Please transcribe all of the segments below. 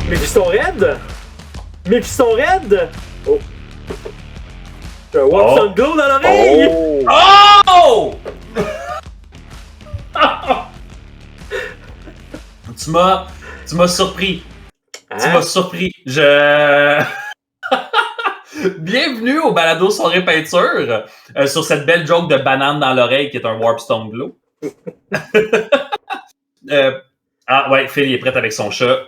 Mes cuisses sont raides! Mes cuisses sont raides! Oh! J'ai un wax on glow dans l'oreille! Oh! Tu m'as surpris. Hein? Tu m'as surpris. Bienvenue au balado soirée peinture sur cette belle joke de banane dans l'oreille qui est un Warpstone Glow. Ah ouais, Phil il est prêt avec son chat.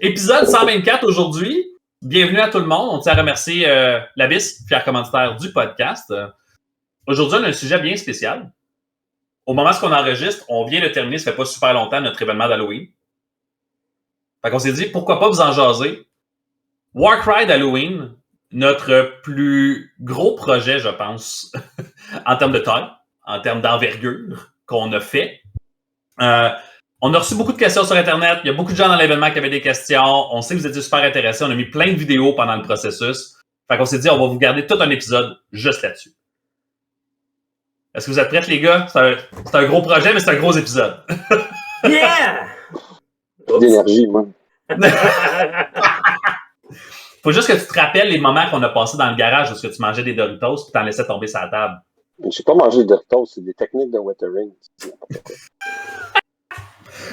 Épisode 124 aujourd'hui. Bienvenue à tout le monde. On tient à remercier l'Abyss, fier commanditaire du podcast. Aujourd'hui, on a un sujet bien spécial. Au moment où on enregistre, on vient de terminer, ça fait pas super longtemps, notre événement d'Halloween. Fait qu'on s'est dit, pourquoi pas vous en jaser? Warcry d'Halloween, notre plus gros projet, je pense, en termes de taille, en termes d'envergure qu'on a fait. On a reçu beaucoup de questions sur Internet. Il y a beaucoup de gens dans l'événement qui avaient des questions. On sait que vous étiez super intéressés. On a mis plein de vidéos pendant le processus. Fait qu'on s'est dit, on va vous garder tout un épisode juste là-dessus. Est-ce que vous êtes prêts, les gars? C'est un gros projet, mais c'est un gros épisode. Yeah! D'énergie, moi. Faut juste que tu te rappelles les moments qu'on a passés dans le garage où tu mangeais des Doritos et t'en laissais tomber sur la table. J'ai pas mangé de Doritos, c'est des techniques de weathering.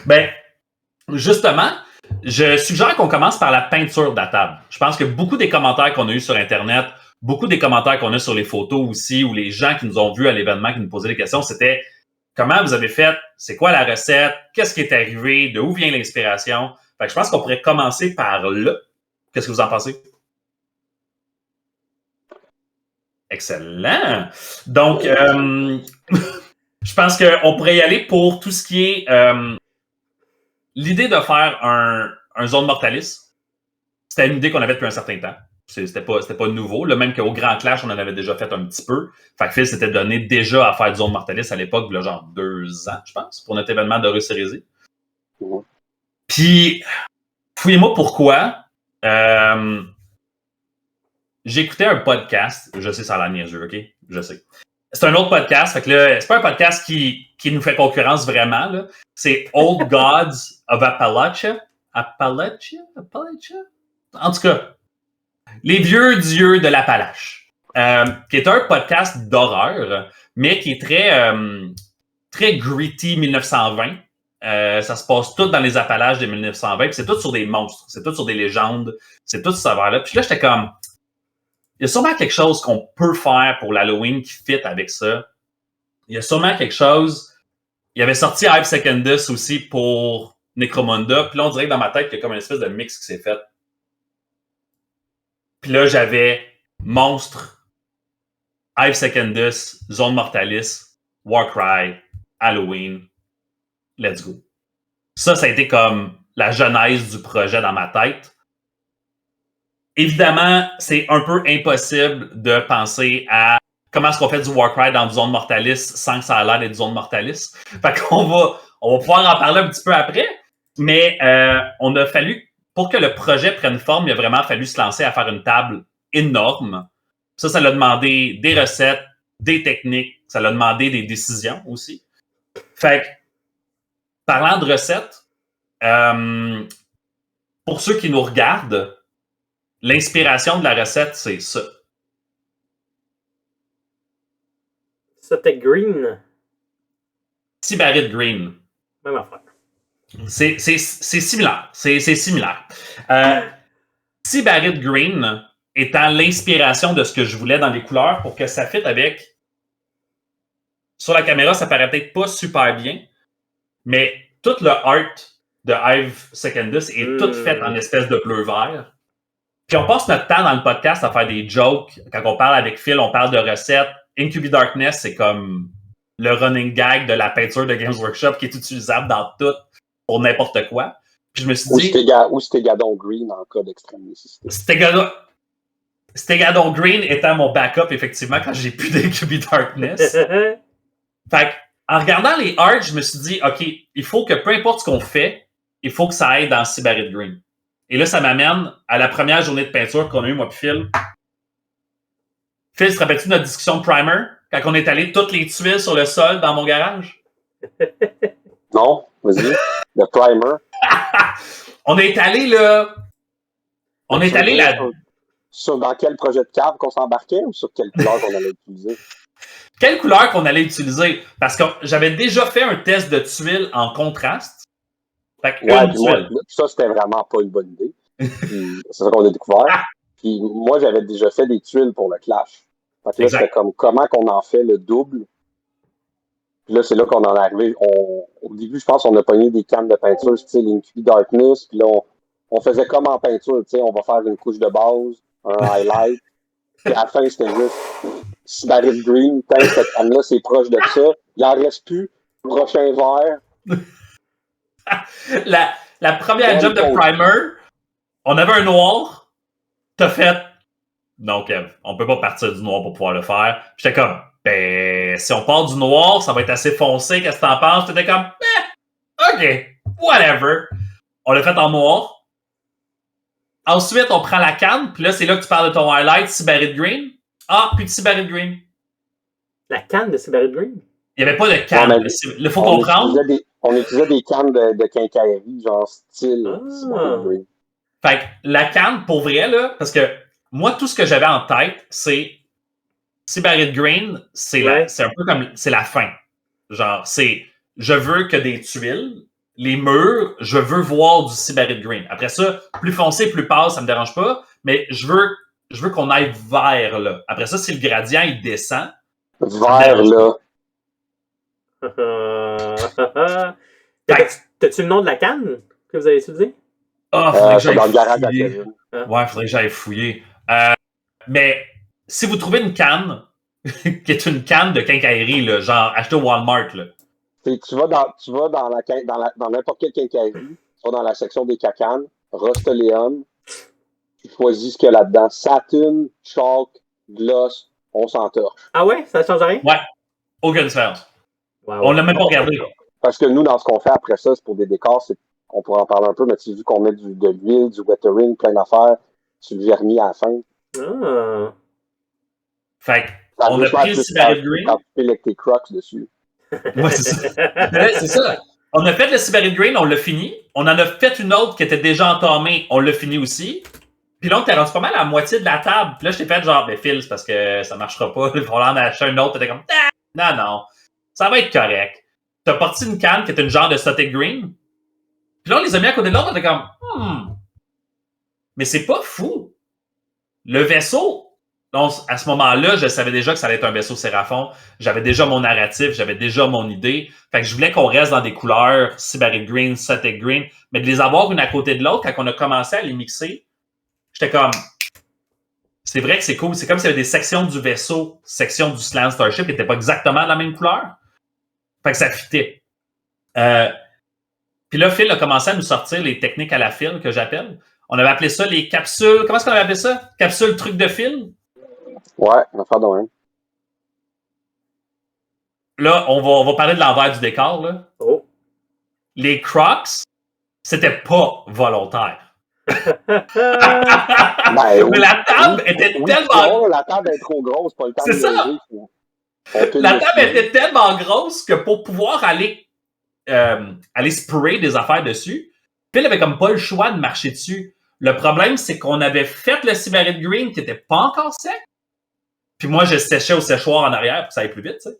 Ben, justement, je suggère qu'on commence par la peinture de la table. Je pense que beaucoup des commentaires qu'on a eus sur Internet, beaucoup des commentaires qu'on a sur les photos aussi, ou les gens qui nous ont vus à l'événement, qui nous posaient des questions, c'était comment vous avez fait, c'est quoi la recette, qu'est-ce qui est arrivé, de où vient l'inspiration. Fait que je pense qu'on pourrait commencer par là. Qu'est-ce que vous en pensez? Excellent! Donc, je pense qu'on pourrait y aller pour tout ce qui est l'idée de faire un zone mortalis. C'était une idée qu'on avait depuis un certain temps. C'était pas nouveau. Là, même qu'au Grand Clash, on en avait déjà fait un petit peu. Fait que Phil s'était donné déjà à faire du zone mortalis à l'époque, là, genre 2 ans, je pense, pour notre événement de Russérésie. Puis, fouillez-moi pourquoi. J'écoutais un podcast. Je sais, ça a l'air niaiseux, OK? Je sais. C'est un autre podcast. Fait que là, c'est pas un podcast qui nous fait concurrence vraiment, là. C'est Old Gods of Appalachia. Appalachia? En tout cas, les vieux dieux de l'Appalache. Qui est un podcast d'horreur, mais qui est très gritty 1920. Ça se passe tout dans les Appalaches de 1920. Puis c'est tout sur des monstres. C'est tout sur des légendes. C'est tout ce savoir-là. Puis là, j'étais comme... Il y a sûrement quelque chose qu'on peut faire pour l'Halloween qui fit avec ça. Il y a sûrement quelque chose... Il y avait sorti Hive Secondus aussi pour Necromunda. Puis là, on dirait que dans ma tête, il y a comme une espèce de mix qui s'est fait. Puis là, j'avais Monstre, Hive Secondus, Zone Mortalis, Warcry, Halloween. Let's go. Ça a été comme la genèse du projet dans ma tête. Évidemment, c'est un peu impossible de penser à comment est-ce qu'on fait du Warcry dans du Zone Mortalis sans que ça a l'air d'être du Zone Mortalis. Fait qu'on va pouvoir en parler un petit peu après, mais on a fallu, pour que le projet prenne forme, il a vraiment fallu se lancer à faire une table énorme. Ça l'a demandé des recettes, des techniques, ça l'a demandé des décisions aussi. Fait que, parlant de recettes, pour ceux qui nous regardent, l'inspiration de la recette, c'est ça. C'était green. Sybariite green. Même affaire. C'est similaire. C'est similaire. Sybariite green étant l'inspiration de ce que je voulais dans les couleurs pour que ça fitte avec... Sur la caméra, ça paraît peut-être pas super bien, mais tout le art de Hive Secondus est tout fait en espèce de bleu-vert. Puis on passe notre temps dans le podcast à faire des jokes. Quand on parle avec Phil, on parle de recettes. Incubi Darkness, c'est comme le running gag de la peinture de Games Workshop qui est utilisable dans tout pour n'importe quoi. Puis je me suis dit... Ou Stegadon Green en cas d'extrême nécessité. Stegadon Green étant mon backup, effectivement, quand j'ai plus d'Incubi Darkness. Fait en regardant les arts, je me suis dit, OK, il faut que peu importe ce qu'on fait, il faut que ça aille dans Sybariite Green. Et là, ça m'amène à la première journée de peinture qu'on a eue, moi puis Phil. Phil, te rappelles-tu de notre discussion de primer? Quand on est allé toutes les tuiles sur le sol dans mon garage? Non, vas-y. Le primer. On est allé là. On est allé là. Sur dans quel projet de cave qu'on s'embarquait ou sur quelle couleur qu'on allait utiliser? Quelle couleur qu'on allait utiliser? Parce que j'avais déjà fait un test de tuiles en contraste. Fait que Ouais, une puis moi, tuile. ça, c'était vraiment pas une bonne idée. Puis, c'est ça qu'on a découvert. Puis moi, j'avais déjà fait des tuiles pour le Clash. Fait que là, Exact. c'était comme comment qu'on en fait le double. Puis là, c'est là qu'on en est arrivé. Au début, je pense qu'on a pogné des cannes de peinture style Inky Darkness. Puis là, on faisait comme en peinture. Tu sais, on va faire une couche de base, un highlight. Puis à la fin, c'était juste Sybarit Green. Tant que cette canne-là, c'est proche de ça. Il en reste plus. Prochain vert. La première job de primer, on avait un noir. T'as fait. Non, Kev, on peut pas partir du noir pour pouvoir le faire. J'étais comme, ben, si on part du noir, ça va être assez foncé. Qu'est-ce que t'en penses? T'étais comme, ok, whatever. On l'a fait en noir. Ensuite, on prend la canne, puis là, c'est là que tu parles de ton highlight, Sybarit Green. Ah, puis de Sybarit Green. La canne de Sybarit Green? Il n'y avait pas de canne. Non, mais Il faut comprendre. On utilisait des cannes de quincaillerie, genre style Sybarit Green. Fait que la canne, pour vrai, là, parce que moi, tout ce que j'avais en tête, c'est Sybarit Green, c'est un peu comme, c'est la fin. Genre, je veux que des tuiles, les murs, je veux voir du Sybarit Green. Après ça, plus foncé, plus pâle, ça me dérange pas, mais je veux qu'on aille vers là. Après ça, si le gradient, il descend. Vers là. T'as-tu le nom de la canne que vous avez utilisé? Ah, faudrait que j'aille dans le garage à fouiller. Kevin. Ouais, faudrait que j'aille fouiller. Mais si vous trouvez une canne, qui est une canne de quincaillerie, là, genre acheter au Walmart, là. Tu vas dans n'importe quelle quincaillerie, tu vas dans la section des cacanes, Rust-Oleum, tu choisis ce qu'il y a là-dedans. Satin, chalk, gloss, on s'entorche. Ah ouais? Ça change rien? Ouais, aucune différence. Wow. On l'a même pas regardé. Parce que nous, dans ce qu'on fait après ça, c'est pour des décors, on pourra en parler un peu, mais tu as vu qu'on met de l'huile, du weathering, plein d'affaires, sur le vernis à la fin. Ah. Fait on a pris le Sybarit Green. Quand tu fais avec tes crocs dessus. Ouais, c'est ça. C'est ça. On a fait le Sybarit Green, on l'a fini. On en a fait une autre qui était déjà entamée, on l'a fini aussi. Puis là, on était rendu pas mal à la moitié de la table. Puis là, je t'ai fait genre, ben Phil, c'est parce que ça marchera pas. Il va falloir en acheter un autre. T'étais comme, non, ça va être correct. T'as parti une canne qui était une genre de Sotic Green. Puis là, on les a mis à côté de l'autre, on était comme, mais c'est pas fou. Le vaisseau, donc, à ce moment-là, je savais déjà que ça allait être un vaisseau Séraphon. J'avais déjà mon narratif, j'avais déjà mon idée. Fait que je voulais qu'on reste dans des couleurs Sybarit Green, Sotic Green, mais de les avoir une à côté de l'autre, quand on a commencé à les mixer, j'étais comme, c'est vrai que c'est cool. C'est comme s'il y avait des sections du vaisseau, sections du Slant Starship qui n'étaient pas exactement de la même couleur. Fait que ça fitait. Puis là, Phil a commencé à nous sortir les techniques à la fil que j'appelle. On avait appelé ça les capsules. Comment est-ce qu'on avait appelé ça? Capsules truc de fil? Ouais, on va faire de même. Là, on va parler de l'envers du décor. Là. Oh. Les Crocs, c'était pas volontaire. Ben, mais la table était tellement... Non, la table est trop grosse, pas le temps C'est de ça. lever. La table était tellement grosse que pour pouvoir aller sprayer des affaires dessus, Phil avait comme pas le choix de marcher dessus. Le problème, c'est qu'on avait fait le Sybarit Green qui était pas encore sec. Puis moi, je séchais au séchoir en arrière pour que ça aille plus vite. T'sais.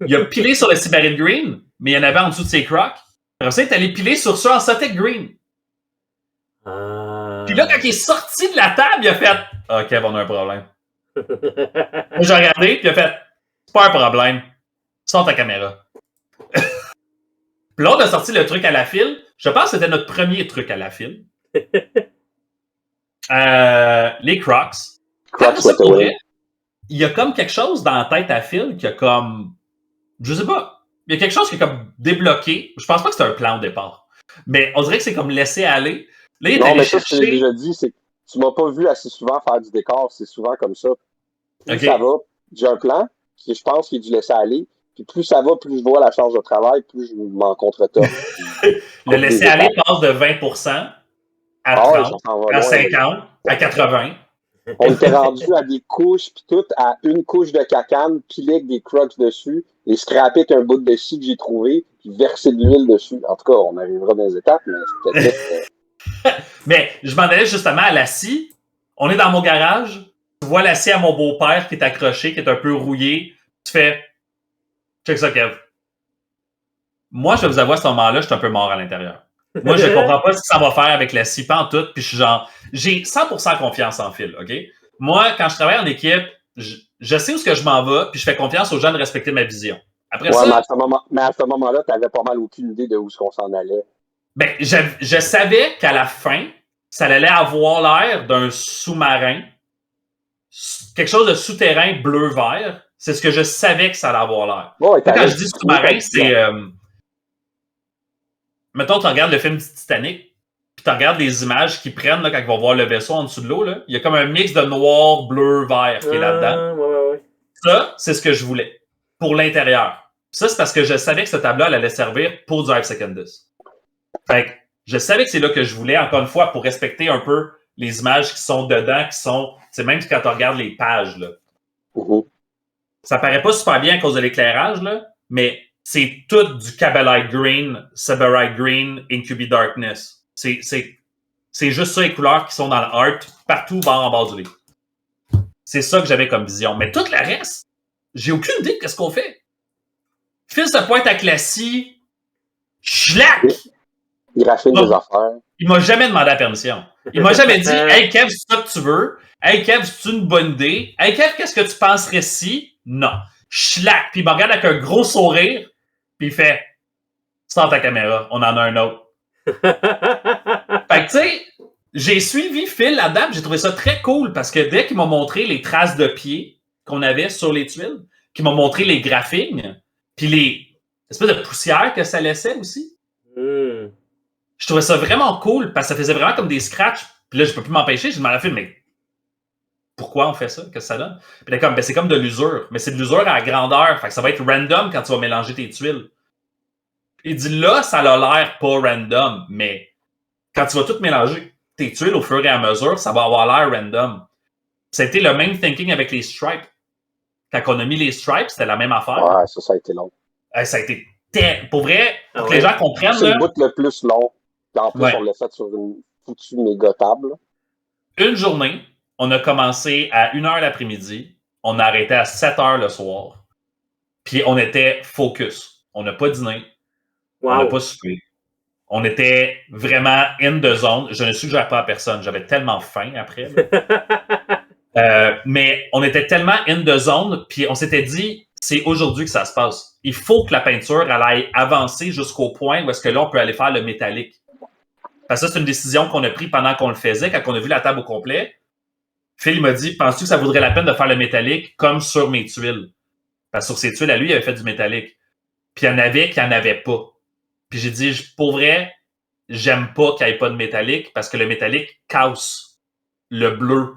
Il a pilé sur le Sybarit Green, mais il y en avait en dessous de ses crocs. Après ça, il est allé piler sur ça en Sotic Green. Puis là, quand il est sorti de la table, il a fait « OK, on a un problème. » J'ai regardé, puis il a fait « C'est pas un problème. Sors ta caméra. » Puis là, on a sorti le truc à la file. Je pense que c'était notre premier truc à la file. Les Crocs. Il y a comme quelque chose dans la tête à Phil qui a comme... Je sais pas. Il y a quelque chose qui est comme débloqué. Je pense pas que c'était un plan au départ. Mais on dirait que c'est comme laisser aller. Là, il est allé chercher... ça, je l'ai déjà dit, c'est que tu m'as pas vu assez souvent faire du décor. C'est souvent comme ça. Plus ça va, j'ai un plan qui, je pense, qu'il est dû laisser aller. Puis plus ça va, plus je vois la charge de travail, plus je m'en contre-top. Le laisser aller passe de 20% à 30, à 50, à 80. On était rendu à des couches, puis tout, à une couche de cacane, pilé avec des crocs dessus, et scraper avec un bout de scie que j'ai trouvé, puis verser de l'huile dessus. En tout cas, on arrivera dans les étapes, mais c'était tout. Mais je m'en allais justement à la scie. On est dans mon garage. Tu vois la scie à mon beau-père qui est accroché, qui est un peu rouillé. Tu fais check ça, Kev. Moi, je vais vous avouer, à ce moment-là, je suis un peu mort à l'intérieur. Moi, je comprends pas ce que ça va faire avec la scie pantoute, puis je suis genre, j'ai 100% confiance en Phil, OK? Moi, quand je travaille en équipe, je sais où ce que je m'en vais, puis je fais confiance aux gens de respecter ma vision. Après ça... Mais à ce moment-là, tu n'avais pas mal aucune idée de où est-ce qu'on s'en allait. Ben, je savais qu'à la fin, ça allait avoir l'air d'un sous-marin, quelque chose de souterrain bleu-vert. C'est ce que je savais que ça allait avoir l'air. Ouais, quand je dis sous-marin, c'est... mettons, tu regardes le film Titanic, puis tu regardes les images qu'ils prennent là, quand ils vont voir le vaisseau en dessous de l'eau. Il y a comme un mix de noir, bleu, vert qui est là-dedans. Ouais. Ça, c'est ce que je voulais pour l'intérieur. Ça, c'est parce que je savais que ce tableau allait servir pour du Hive Secondus. Fait que je savais que c'est là que je voulais, encore une fois, pour respecter un peu les images qui sont dedans, qui sont... C'est même quand tu regardes les pages, là. Ça paraît pas super bien à cause de l'éclairage, là, mais c'est tout du Kabbalite Green, Severite Green, Incubi Darkness. C'est juste ça, les couleurs qui sont dans le art, partout en bas du livre. C'est ça que j'avais comme vision. Mais tout le reste, j'ai aucune idée de ce qu'on fait. Phil se pointe avec la scie, schlac! Il raffine des affaires. Il m'a jamais demandé la permission. Il m'a jamais dit « Hey Kev, c'est ça que tu veux? Hey Kev, c'est une bonne idée? Hey Kev, qu'est-ce que tu penserais si? » Non. Schlac! Puis il me regarde avec un gros sourire, puis il fait « Sors ta caméra, on en a un autre. » Fait que tu sais, j'ai suivi Phil là-dedans, j'ai trouvé ça très cool, parce que dès qu'il m'a montré les traces de pieds qu'on avait sur les tuiles, qu'il m'a montré les graphiques, puis les espèces de poussière que ça laissait aussi, je trouvais ça vraiment cool parce que ça faisait vraiment comme des scratchs. Puis là, je peux plus m'empêcher. J'ai demandé à Phil, mais pourquoi on fait ça? Qu'est-ce que ça donne? Puis là, c'est comme de l'usure. Mais c'est de l'usure à la grandeur. Fait que ça va être random quand tu vas mélanger tes tuiles. Il dit là, ça a l'air pas random. Mais quand tu vas tout mélanger tes tuiles au fur et à mesure, ça va avoir l'air random. Ça a été le même thinking avec les stripes. Quand on a mis les stripes, c'était la même affaire. Ouais, ça a été long. Ça a été pour vrai, pour que les gens comprennent. C'est le bout le plus long. En plus, on l'a fait sur une foutue méga table. Une journée, on a commencé à 1h l'après-midi, on a arrêté à 7h le soir, puis on était focus. On n'a pas dîné, on n'a pas soupé. On était vraiment in the zone. Je ne suggère pas à personne, j'avais tellement faim après. Mais on était tellement in the zone, puis on s'était dit, c'est aujourd'hui que ça se passe. Il faut que la peinture elle aille avancer jusqu'au point où est-ce que là, on peut aller faire le métallique. Parce que ça, c'est une décision qu'on a prise pendant qu'on le faisait, quand on a vu la table au complet. Phil m'a dit, penses-tu que ça vaudrait la peine de faire le métallique comme sur mes tuiles? Parce que sur ses tuiles, à lui, il avait fait du métallique. Puis il y en avait qui n'en avaient pas. Puis j'ai dit, pour vrai, j'aime pas qu'il n'y ait pas de métallique parce que le métallique casse le bleu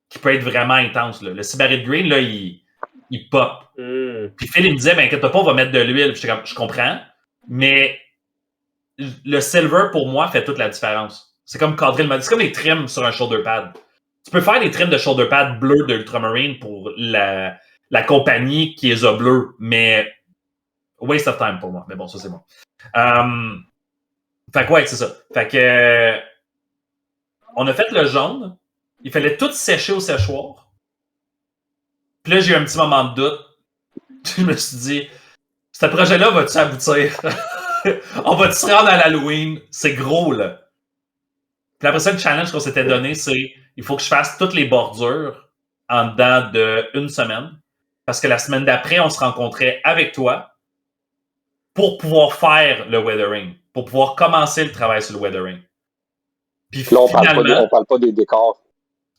qui peut être vraiment intense. Là. Le Sybarite Green, là, il pop. Puis Phil, il me disait, ben inquiète pas, on va mettre de l'huile. J'étais comme, je comprends, mais le silver, pour moi, fait toute la différence. C'est comme cadrer le mode. C'est comme les trims sur un shoulder pad. Tu peux faire des trims de shoulder pad bleu de Ultramarine pour la compagnie qui les a bleus, mais waste of time pour moi. Mais bon, ça, c'est bon. Fait que ouais, c'est ça. Fait que on a fait le jaune. Il fallait tout sécher au séchoir. Puis là, j'ai eu un petit moment de doute. Je me suis dit, ce projet-là va-tu aboutir? On va-tu se rendre à l'Halloween? C'est gros, là. Puis après ça, le challenge qu'on s'était donné, c'est il faut que je fasse toutes les bordures en dedans d'une semaine. Parce que la semaine d'après, on se rencontrait avec toi pour pouvoir faire le weathering, pour pouvoir commencer le travail sur le weathering. Puis là, on finalement, parle pas des décors.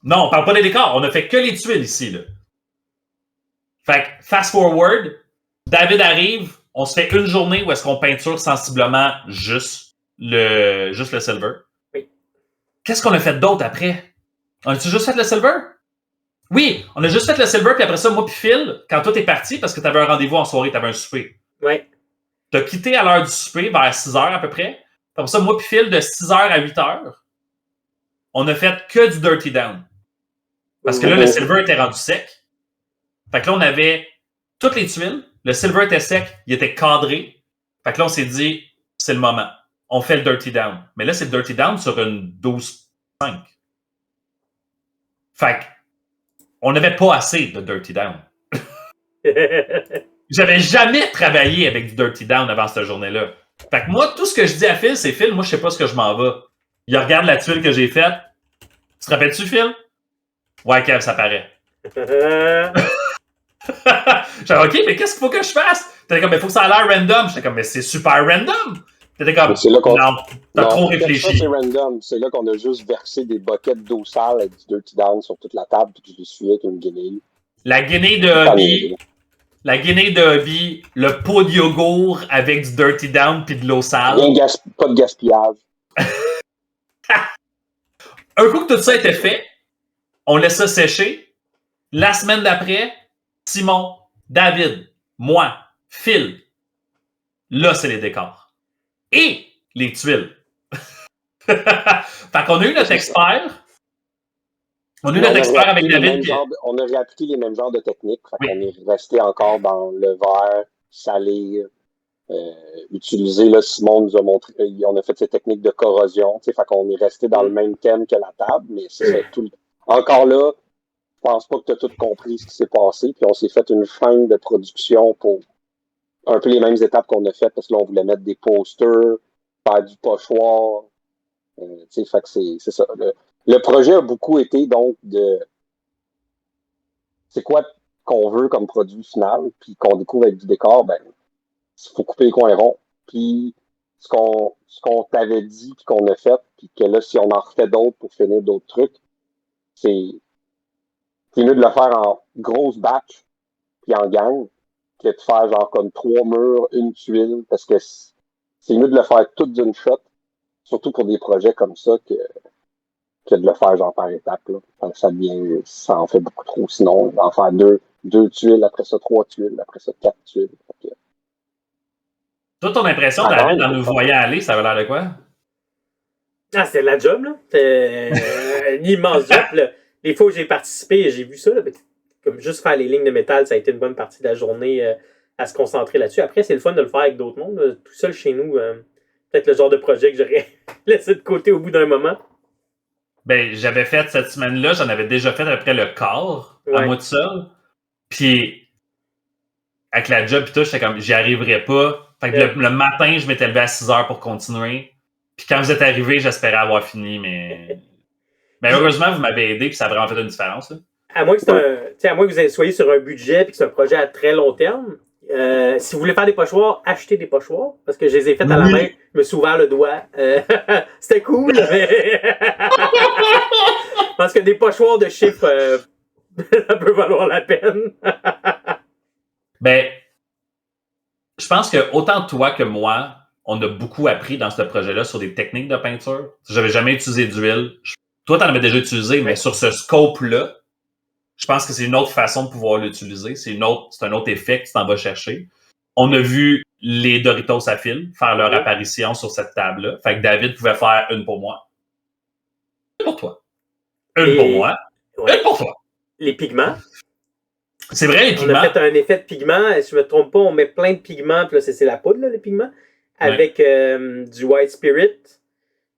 Non, on parle pas des décors. On a fait que les tuiles ici, là. Fait que, fast forward, David arrive, on se fait une journée où est-ce qu'on peinture sensiblement juste le silver. Oui. Qu'est-ce qu'on a fait d'autre après? On a-tu juste fait le silver? Oui, on a juste fait le silver, puis après ça, moi puis Phil, quand toi t'es parti, parce que t'avais un rendez-vous en soirée, t'avais un souper. Oui. T'as quitté à l'heure du souper, vers 6h à peu près. Comme ça, moi puis Phil, de 6h à 8h, on a fait que du Dirty Down. Parce que là, le silver était rendu sec. Fait que là, on avait toutes les tuiles. Le silver était sec, il était cadré. Fait que là, on s'est dit, c'est le moment. On fait le dirty down. Mais là, c'est le dirty down sur une 12.5. Fait que, on n'avait pas assez de dirty down. J'avais jamais travaillé avec du dirty down avant cette journée-là. Fait que moi, tout ce que je dis à Phil, c'est Phil, moi, je sais pas ce que je m'en vais. Il regarde la tuile que j'ai faite. Tu te rappelles-tu, Phil? Ouais, Kev, ça paraît. J'étais OK, mais qu'est-ce qu'il faut que je fasse? T'étais comme, il faut que ça a l'air random. J'étais comme, mais c'est super random. T'étais comme, non, t'as trop réfléchi. C'est random. C'est là qu'on a juste versé des buckets d'eau sale avec du dirty down sur toute la table, puis je l'ai suivi avec une guinée. La guinée de hobby. La guinée de hobby, le pot de yogourt avec du dirty down puis de l'eau sale. Pas de gaspillage. Un coup que tout ça était fait, on laisse ça sécher. La semaine d'après, Simon, David, moi, Phil, là, c'est les décors. Et les tuiles. Fait qu'on a eu notre expert. On a eu notre expert avec David. On a réappliqué les mêmes genres de techniques. Fait qu'on est resté encore dans le verre, salir, utiliser, là, Simon nous a montré, on a fait ces techniques de corrosion. Fait qu'on est resté dans le même thème que la table, mais c'est tout. Encore là, je pense pas que tu as tout compris ce qui s'est passé. Puis on s'est fait une chaîne de production pour un peu les mêmes étapes qu'on a faites parce que là, on voulait mettre des posters, faire du pochoir. Fait que c'est ça. Le projet a beaucoup été donc de c'est quoi qu'on veut comme produit final, puis qu'on découvre avec du décor, ben il faut couper les coins ronds. Puis ce qu'on t'avait dit puis qu'on a fait, puis que là, si on en refait d'autres pour finir d'autres trucs, c'est mieux de le faire en grosse batch puis en gang que de faire genre comme 3 murs, une tuile, parce que c'est mieux de le faire tout d'une shot, surtout pour des projets comme ça que de le faire genre par étapes. Là. Ça en fait beaucoup trop. Sinon, d'en faire deux tuiles, après ça 3 tuiles, après ça 4 tuiles. Okay. Toi, ton impression, David, en nous voyant aller, ça avait l'air de quoi? Ah, c'était la job, là. C'était un immense job. Là. Les fois où j'ai participé, j'ai vu ça. Là, comme juste faire les lignes de métal, ça a été une bonne partie de la journée à se concentrer là-dessus. Après, c'est le fun de le faire avec d'autres mondes. Là. Tout seul chez nous, peut-être le genre de projet que j'aurais laissé de côté au bout d'un moment. Ben, j'avais fait cette semaine-là, j'en avais déjà fait après le quart, à moi tout seul. Puis, avec la job et tout, j'étais comme, j'y arriverais pas. Fait que le matin, je m'étais levé à 6 heures pour continuer. Puis quand vous êtes arrivés, j'espérais avoir fini, mais heureusement, vous m'avez aidé, puis ça a vraiment fait une différence. Là. À moins que vous soyez sur un budget et que c'est un projet à très long terme, si vous voulez faire des pochoirs, achetez des pochoirs, parce que je les ai faites à la main, je me suis ouvert le doigt. C'était cool, mais... parce que des pochoirs de chiffres, ça peut valoir la peine. Ben, je pense que autant toi que moi, on a beaucoup appris dans ce projet-là sur des techniques de peinture. J'avais jamais utilisé d'huile. Toi, tu en avais déjà utilisé, mais sur ce scope-là, je pense que c'est une autre façon de pouvoir l'utiliser. C'est un autre effet que tu t'en vas chercher. On a vu les Doritos à fil faire leur apparition sur cette table-là. Fait que David pouvait faire une pour moi. Une pour toi. Une pour moi. Ouais. Une pour toi. Les pigments. C'est vrai, les pigments. On a fait un effet de pigment. Si je me trompe pas, on met plein de pigments. Puis là, c'est la poudre, là, les pigments. Avec du White Spirit.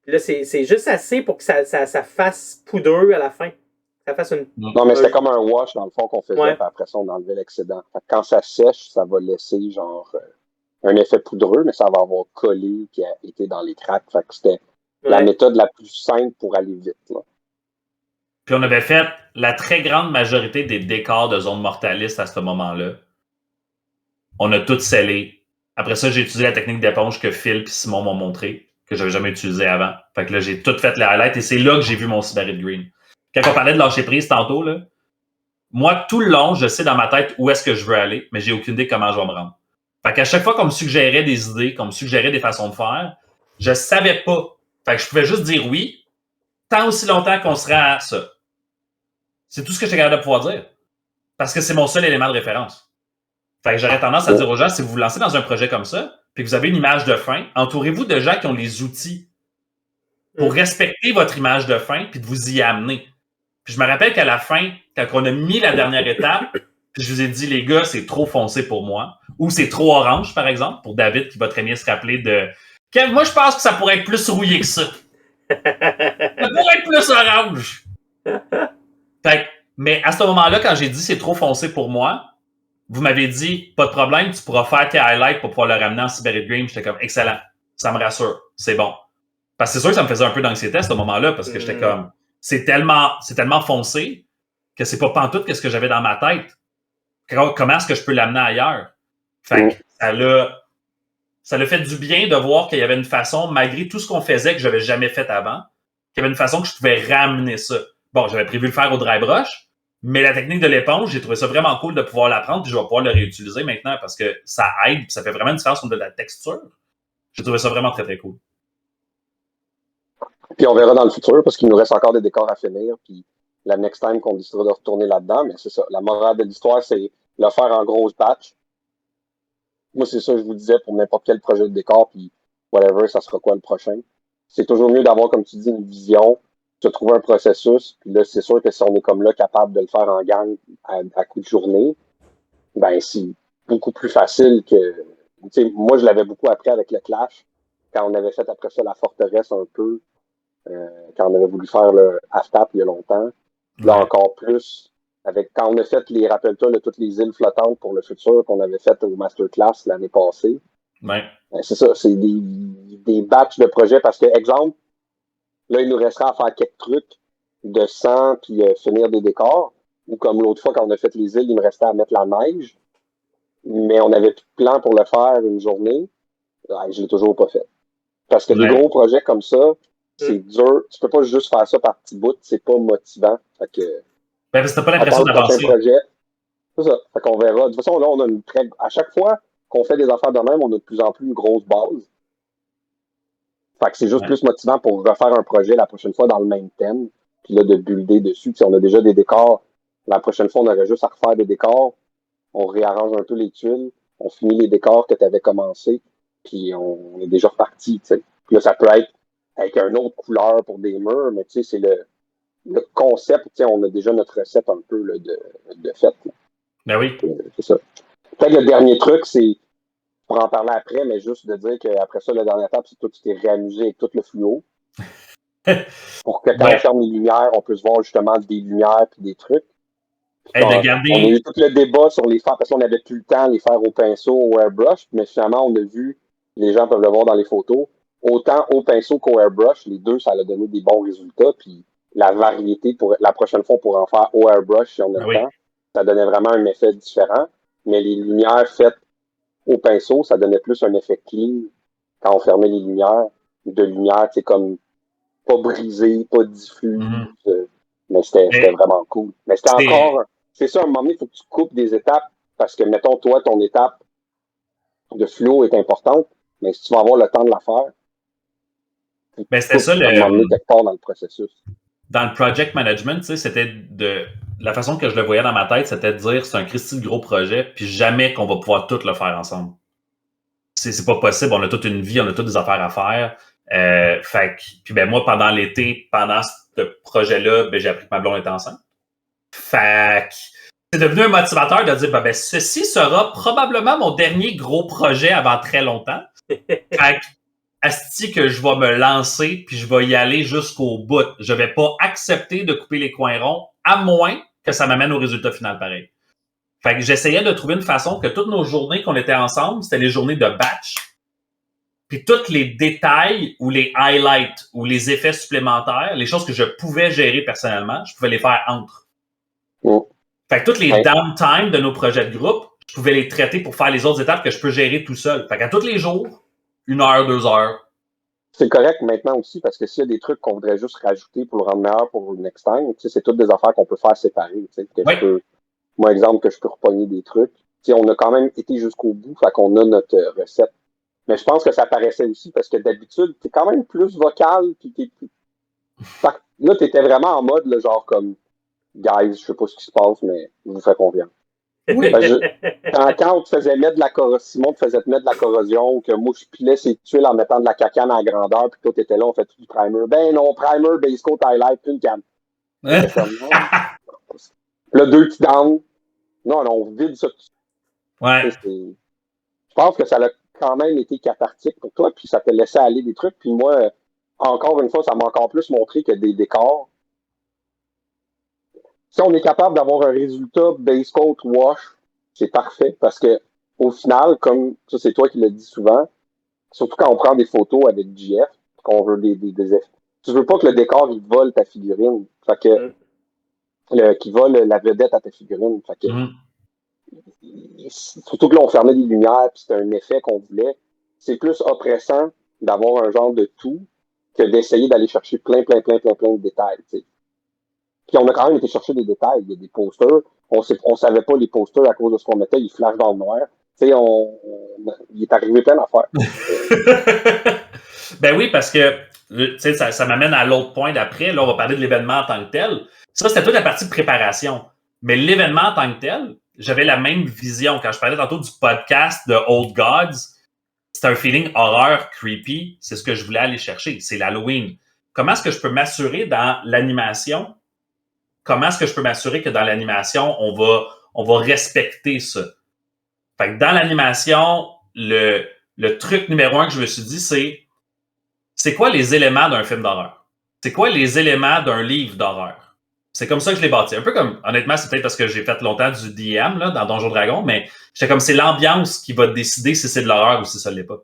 Puis là, c'est juste assez pour que ça fasse poudreux à la fin. Ça fasse une... Non, mais c'était comme un wash, dans le fond, qu'on faisait. Puis après ça, on enlevait l'excédent. Quand ça sèche, ça va laisser genre un effet poudreux, mais ça va avoir collé qui a été dans les cracks. Fait que c'était la méthode la plus simple pour aller vite. Là. Puis on avait fait la très grande majorité des décors de Zone Mortaliste à ce moment-là. On a tout scellé. Après ça, j'ai utilisé la technique d'éponge que Phil et Simon m'ont montré, que j'avais jamais utilisé avant. Fait que là, j'ai tout fait les highlights et c'est là que j'ai vu mon Sybarit Green. Quand on parlait de lâcher prise tantôt, là, moi, tout le long, je sais dans ma tête où est-ce que je veux aller, mais j'ai aucune idée comment je vais me rendre. Fait qu'à chaque fois qu'on me suggérait des idées, qu'on me suggérait des façons de faire, je savais pas. Fait que je pouvais juste dire oui, tant aussi longtemps qu'on sera à ça. C'est tout ce que j'étais capable de pouvoir dire. Parce que c'est mon seul élément de référence. Fait que j'aurais tendance à dire aux gens, si vous vous lancez dans un projet comme ça, puis que vous avez une image de fin, entourez-vous de gens qui ont les outils pour respecter votre image de fin puis de vous y amener. Puis je me rappelle qu'à la fin, quand on a mis la dernière étape, je vous ai dit, les gars, c'est trop foncé pour moi. Ou c'est trop orange, par exemple, pour David qui va très bien se rappeler de... Kev, moi, je pense que ça pourrait être plus rouillé que ça. Ça pourrait être plus orange. Fait, mais à ce moment-là, quand j'ai dit c'est trop foncé pour moi, vous m'avez dit, pas de problème, tu pourras faire tes highlights pour pouvoir le ramener en Cyber Dream. J'étais comme, excellent, ça me rassure, c'est bon. Parce que c'est sûr que ça me faisait un peu d'anxiété à ce moment-là, parce que j'étais comme, c'est tellement foncé que c'est pas pantoute que ce que j'avais dans ma tête. Comment est-ce que je peux l'amener ailleurs? Fait que ça l'a fait du bien de voir qu'il y avait une façon, malgré tout ce qu'on faisait que j'avais jamais fait avant, qu'il y avait une façon que je pouvais ramener ça. Bon, j'avais prévu le faire au dry brush, mais la technique de l'éponge, j'ai trouvé ça vraiment cool de pouvoir l'apprendre, puis je vais pouvoir le réutiliser maintenant parce que ça aide, puis ça fait vraiment une différence sur de la texture. J'ai trouvé ça vraiment très, très cool. Puis on verra dans le futur parce qu'il nous reste encore des décors à finir, puis la next time qu'on décidera de retourner là-dedans, mais c'est ça. La morale de l'histoire, c'est le faire en grosse batch. Moi, c'est ça que je vous disais pour n'importe quel projet de décor, puis whatever, ça sera quoi le prochain. C'est toujours mieux d'avoir, comme tu dis, une vision, de trouver un processus, puis là, c'est sûr que si on est comme là, capable de le faire en gang à coup de journée, ben c'est beaucoup plus facile que... Tu sais, moi, je l'avais beaucoup appris avec le Clash, quand on avait fait après ça la forteresse un peu, quand on avait voulu faire le half-tap il y a longtemps. Là, encore plus, quand on a fait rappelle-toi, toutes les îles flottantes pour le futur qu'on avait fait au Masterclass l'année passée. Ouais. C'est ça, c'est des batchs de projets parce que, exemple, là, il nous restera à faire quelques trucs de sang puis finir des décors. Ou comme l'autre fois, quand on a fait les îles, il me restait à mettre la neige. Mais on avait plus de plan pour le faire une journée. Je l'ai toujours pas fait. Parce que des gros projets comme ça, c'est dur. Tu peux pas juste faire ça par petits bouts. C'est pas motivant. Fait que, parce que t'as pas l'impression d'avancer. C'est ça. Fait qu'on verra. De toute façon, là, on a à chaque fois qu'on fait des affaires de même, on a de plus en plus une grosse base. Fait que c'est juste plus motivant pour refaire un projet la prochaine fois dans le même thème. Puis là, de builder dessus. Puis si on a déjà des décors, la prochaine fois, on aurait juste à refaire des décors. On réarrange un peu les tuiles. On finit les décors que tu avais commencé. Puis on est déjà reparti. T'sais. Puis là, ça peut être avec une autre couleur pour des murs, mais tu sais, c'est le concept. On a déjà notre recette un peu là, de fait. Là. Ben oui. C'est ça. Peut-être le dernier truc, c'est pour en parler après, mais juste de dire qu'après ça, la dernière étape, c'est toi, tu t'es réamusé avec tout le fluo. Pour que quand on ferme les lumières, on puisse voir justement des lumières et des trucs. On a eu tout le débat sur les faire, parce qu'on n'avait plus le temps de les faire au pinceau, au airbrush, mais finalement, on a vu, les gens peuvent le voir dans les photos, autant au pinceau qu'au airbrush, les deux, ça a donné des bons résultats, puis la variété, pour la prochaine fois, pour en faire au airbrush si on a le temps, ça donnait vraiment un effet différent, mais les lumières faites au pinceau, ça donnait plus un effet clean quand on fermait les lumières, de lumière, c'est comme pas brisé, pas diffus, mais c'était vraiment cool. Mais c'était encore... C'est ça, à un moment donné, il faut que tu coupes des étapes parce que, mettons, toi, ton étape de flow est importante, mais si tu vas avoir le temps de la faire, ben, c'était ça, à un moment donné, quelque part dans le processus. Dans le project management, tu sais, c'était la façon que je le voyais dans ma tête, c'était de dire c'est un Christy de gros projet, puis jamais qu'on va pouvoir tout le faire ensemble. C'est pas possible, on a toute une vie, on a toutes des affaires à faire. Fait que, puis ben moi, pendant l'été, pendant ce projet-là, ben j'ai appris que ma blonde était enceinte. Fait que c'est devenu un motivateur de dire ben ceci sera probablement mon dernier gros projet avant très longtemps. Fait que asti que je vais me lancer puis je vais y aller jusqu'au bout. Je vais pas accepter de couper les coins ronds à moins que ça m'amène au résultat final pareil. Fait que j'essayais de trouver une façon que toutes nos journées qu'on était ensemble, c'était les journées de batch. Puis tous les détails ou les highlights ou les effets supplémentaires, les choses que je pouvais gérer personnellement, je pouvais les faire entre. Fait que tous les downtime de nos projets de groupe, je pouvais les traiter pour faire les autres étapes que je peux gérer tout seul. Fait qu'à tous les jours, 1 heure, 2 heures. C'est correct maintenant aussi parce que s'il y a des trucs qu'on voudrait juste rajouter pour le rendre meilleur pour le next time, c'est toutes des affaires qu'on peut faire séparer. Moi, exemple, que je peux repogner des trucs. On a quand même été jusqu'au bout, fait qu'on a notre recette. Mais je pense que ça paraissait aussi parce que d'habitude, t'es quand même plus vocal. Puis t'es plus... Là, t'étais vraiment en mode, là, genre comme, guys, je sais pas ce qui se passe, mais je vous fais confiance. Oui. Quand on te faisait mettre de la corrosion, Simon te faisait te mettre de la corrosion, ou que moi je pilais ses tuiles en mettant de la cacane à la grandeur, puis toi t'étais là, on fait tout du primer. Ben non, primer, base coat, highlight, puis une canne. Là, 2 qui down. Non, on vide ça. Ouais. Je pense que ça a quand même été cathartique pour toi, puis ça te laissait aller des trucs. Puis moi, encore une fois, ça m'a encore plus montré que des décors. Si on est capable d'avoir un résultat base coat wash, c'est parfait parce que au final, comme ça c'est toi qui le dis souvent, surtout quand on prend des photos avec JF, qu'on veut des effets. Tu veux pas que le décor il vole ta figurine. Fait que qui vole la vedette à ta figurine. Fait que surtout que là, on fermait des lumières, puis c'était un effet qu'on voulait. C'est plus oppressant d'avoir un genre de tout que d'essayer d'aller chercher plein de détails. T'sais. Puis on a quand même été chercher des détails. Il y a des posters. On savait pas les posters à cause de ce qu'on mettait. Ils flashent dans le noir. Tu sais, il est arrivé plein d'affaires. Ben oui, parce que ça m'amène à l'autre point d'après. Là, on va parler de l'événement en tant que tel. Ça, c'était toute la partie de préparation. Mais l'événement en tant que tel, j'avais la même vision. Quand je parlais tantôt du podcast de Old Gods, c'est un feeling horreur, creepy. C'est ce que je voulais aller chercher. C'est l'Halloween. Comment est-ce que je peux m'assurer dans l'animation? Comment est-ce que je peux m'assurer que dans l'animation, on va respecter ça? Fait que dans l'animation, le truc numéro 1 que je me suis dit, c'est quoi les éléments d'un film d'horreur? C'est quoi les éléments d'un livre d'horreur? C'est comme ça que je l'ai bâti. Un peu comme, honnêtement, c'est peut-être parce que j'ai fait longtemps du DM là, dans Donjon Dragon, mais j'étais comme, c'est l'ambiance qui va décider si c'est de l'horreur ou si ça l'est pas.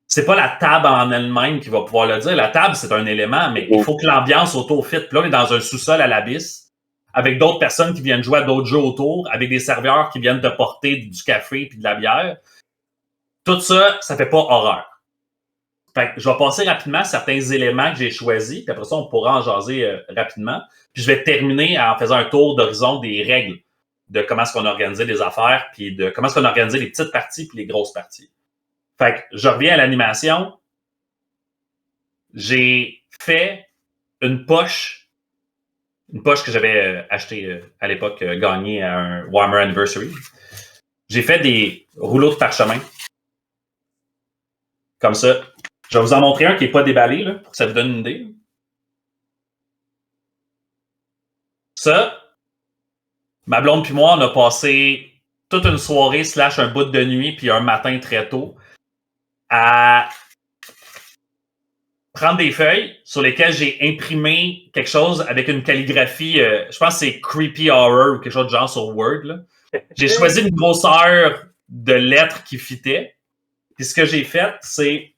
C'est pas la table en elle-même qui va pouvoir le dire. La table, c'est un élément, mais il faut que l'ambiance autour fit. Puis là, on est dans un sous-sol à l'Abysse, avec d'autres personnes qui viennent jouer à d'autres jeux autour, avec des serveurs qui viennent te porter du café puis de la bière. Tout ça, ça fait pas horreur. Fait que je vais passer rapidement certains éléments que j'ai choisis, puis après ça, on pourra en jaser rapidement. Puis je vais terminer en faisant un tour d'horizon des règles de comment est-ce qu'on a organisé les affaires, puis de comment est-ce qu'on a organisé les petites parties puis les grosses parties. Fait que je reviens à l'animation. J'ai fait une poche que j'avais achetée à l'époque, gagnée à un Warhammer Anniversary. J'ai fait des rouleaux de parchemin. Comme ça. Je vais vous en montrer un qui n'est pas déballé, là, pour que ça vous donne une idée. Ça, ma blonde puis moi, on a passé toute une soirée / un bout de nuit puis un matin très tôt à prendre des feuilles sur lesquelles j'ai imprimé quelque chose avec une calligraphie, je pense que c'est Creepy Horror ou quelque chose de genre sur Word. Là. J'ai choisi une grosseur de lettres qui fitait. Puis ce que j'ai fait, c'est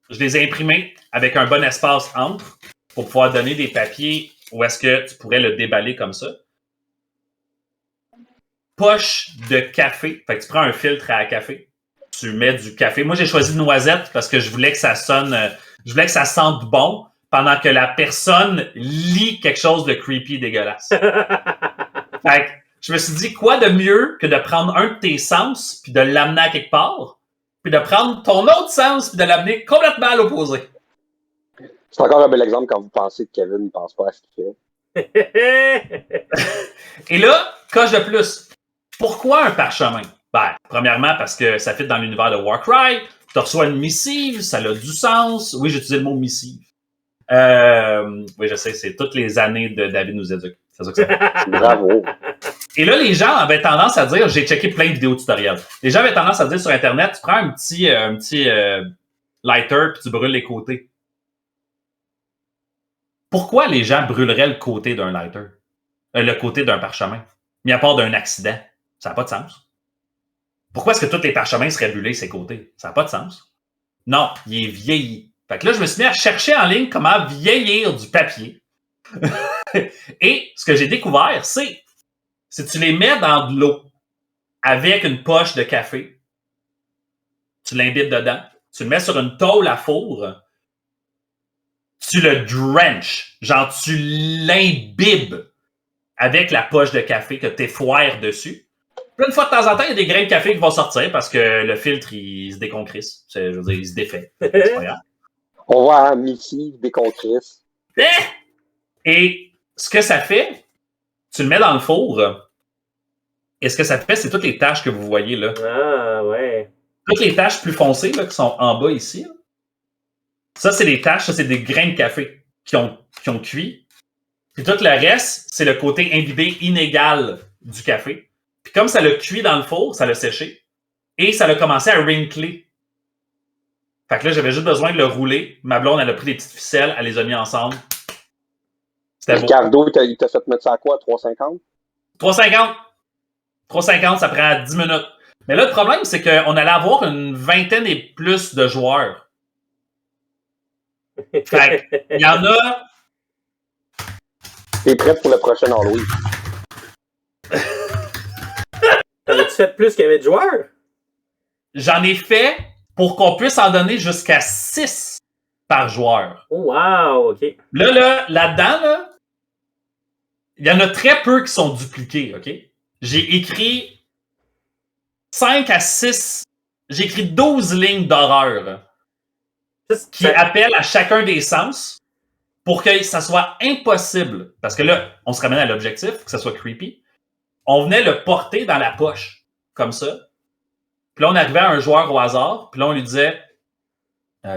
je les ai imprimés avec un bon espace entre pour pouvoir donner des papiers où est-ce que tu pourrais le déballer comme ça. Poche de café. Fait que tu prends un filtre à café. Tu mets du café. Moi, j'ai choisi de noisette parce que je voulais que ça sonne, je voulais que ça sente bon pendant que la personne lit quelque chose de creepy dégueulasse. Fait que je me suis dit, quoi de mieux que de prendre un de tes sens puis de l'amener à quelque part, puis de prendre ton autre sens puis de l'amener complètement à l'opposé. C'est encore un bel exemple quand vous pensez que Kevin ne pense pas à ce qu'il fait. Et là, coche de plus. Pourquoi un parchemin? Ben, premièrement, parce que ça fit dans l'univers de Warcry. Tu reçois une missive, ça a du sens. Oui, j'ai utilisé le mot missive. Oui, je sais, c'est toutes les années de David nous éduque. C'est ça que ça fait. Bravo. Et là, les gens avaient tendance à dire, j'ai checké plein de vidéos tutoriels. Les gens avaient tendance à dire sur Internet, tu prends un petit lighter puis tu brûles les côtés. Pourquoi les gens brûleraient le côté d'un lighter? Le côté d'un parchemin? Mis à part d'un accident. Ça n'a pas de sens. Pourquoi est-ce que tous les parchemins seraient brûlés ses côtés? Ça n'a pas de sens. Non, il est vieilli. Fait que là, je me suis mis à chercher en ligne comment vieillir du papier. Et ce que j'ai découvert, c'est si tu les mets dans de l'eau avec une poche de café, tu l'imbibes dedans, tu le mets sur une tôle à four, tu le drenches, genre tu l'imbibes avec la poche de café que tu effoires dessus. Puis une fois de temps en temps, il y a des grains de café qui vont sortir parce que le filtre, il se déconcrisse. Je veux dire, il se défait. C'est pas grave. On voit un missive déconcrisse. Et ce que ça fait, tu le mets dans le four, et ce que ça fait, c'est toutes les taches que vous voyez là. Ah, ouais. Toutes les taches plus foncées là, qui sont en bas ici. Là. Ça, c'est des taches, ça, c'est des grains de café qui ont cuit. Puis tout le reste, c'est le côté imbibé inégal du café. Puis comme ça l'a cuit dans le four, ça l'a séché. Et ça a commencé à wrinkler. Fait que là, j'avais juste besoin de le rouler. Ma blonde, elle a pris des petites ficelles, elle les a mis ensemble. C'était beau. Ricardo, il t'a fait mettre ça à quoi? 3,50? 3,50. 3,50, ça prend 10 minutes. Mais là, le problème, c'est qu'on allait avoir une vingtaine et plus de joueurs. Fait il y en a... T'es prêt pour le prochain Halloween? T'en as-tu fait plus qu'il y avait de joueurs? J'en ai fait pour qu'on puisse en donner jusqu'à 6 par joueur. Oh, wow, OK. Là-dedans, là, il y en a très peu qui sont dupliqués, OK? J'ai écrit 5 à 6, j'ai écrit 12 lignes d'horreur qui appellent à chacun des sens pour que ça soit impossible. Parce que là, on se ramène à l'objectif, que ça soit creepy. On venait le porter dans la poche, comme ça. Puis là, on arrivait à un joueur au hasard, puis là, on lui disait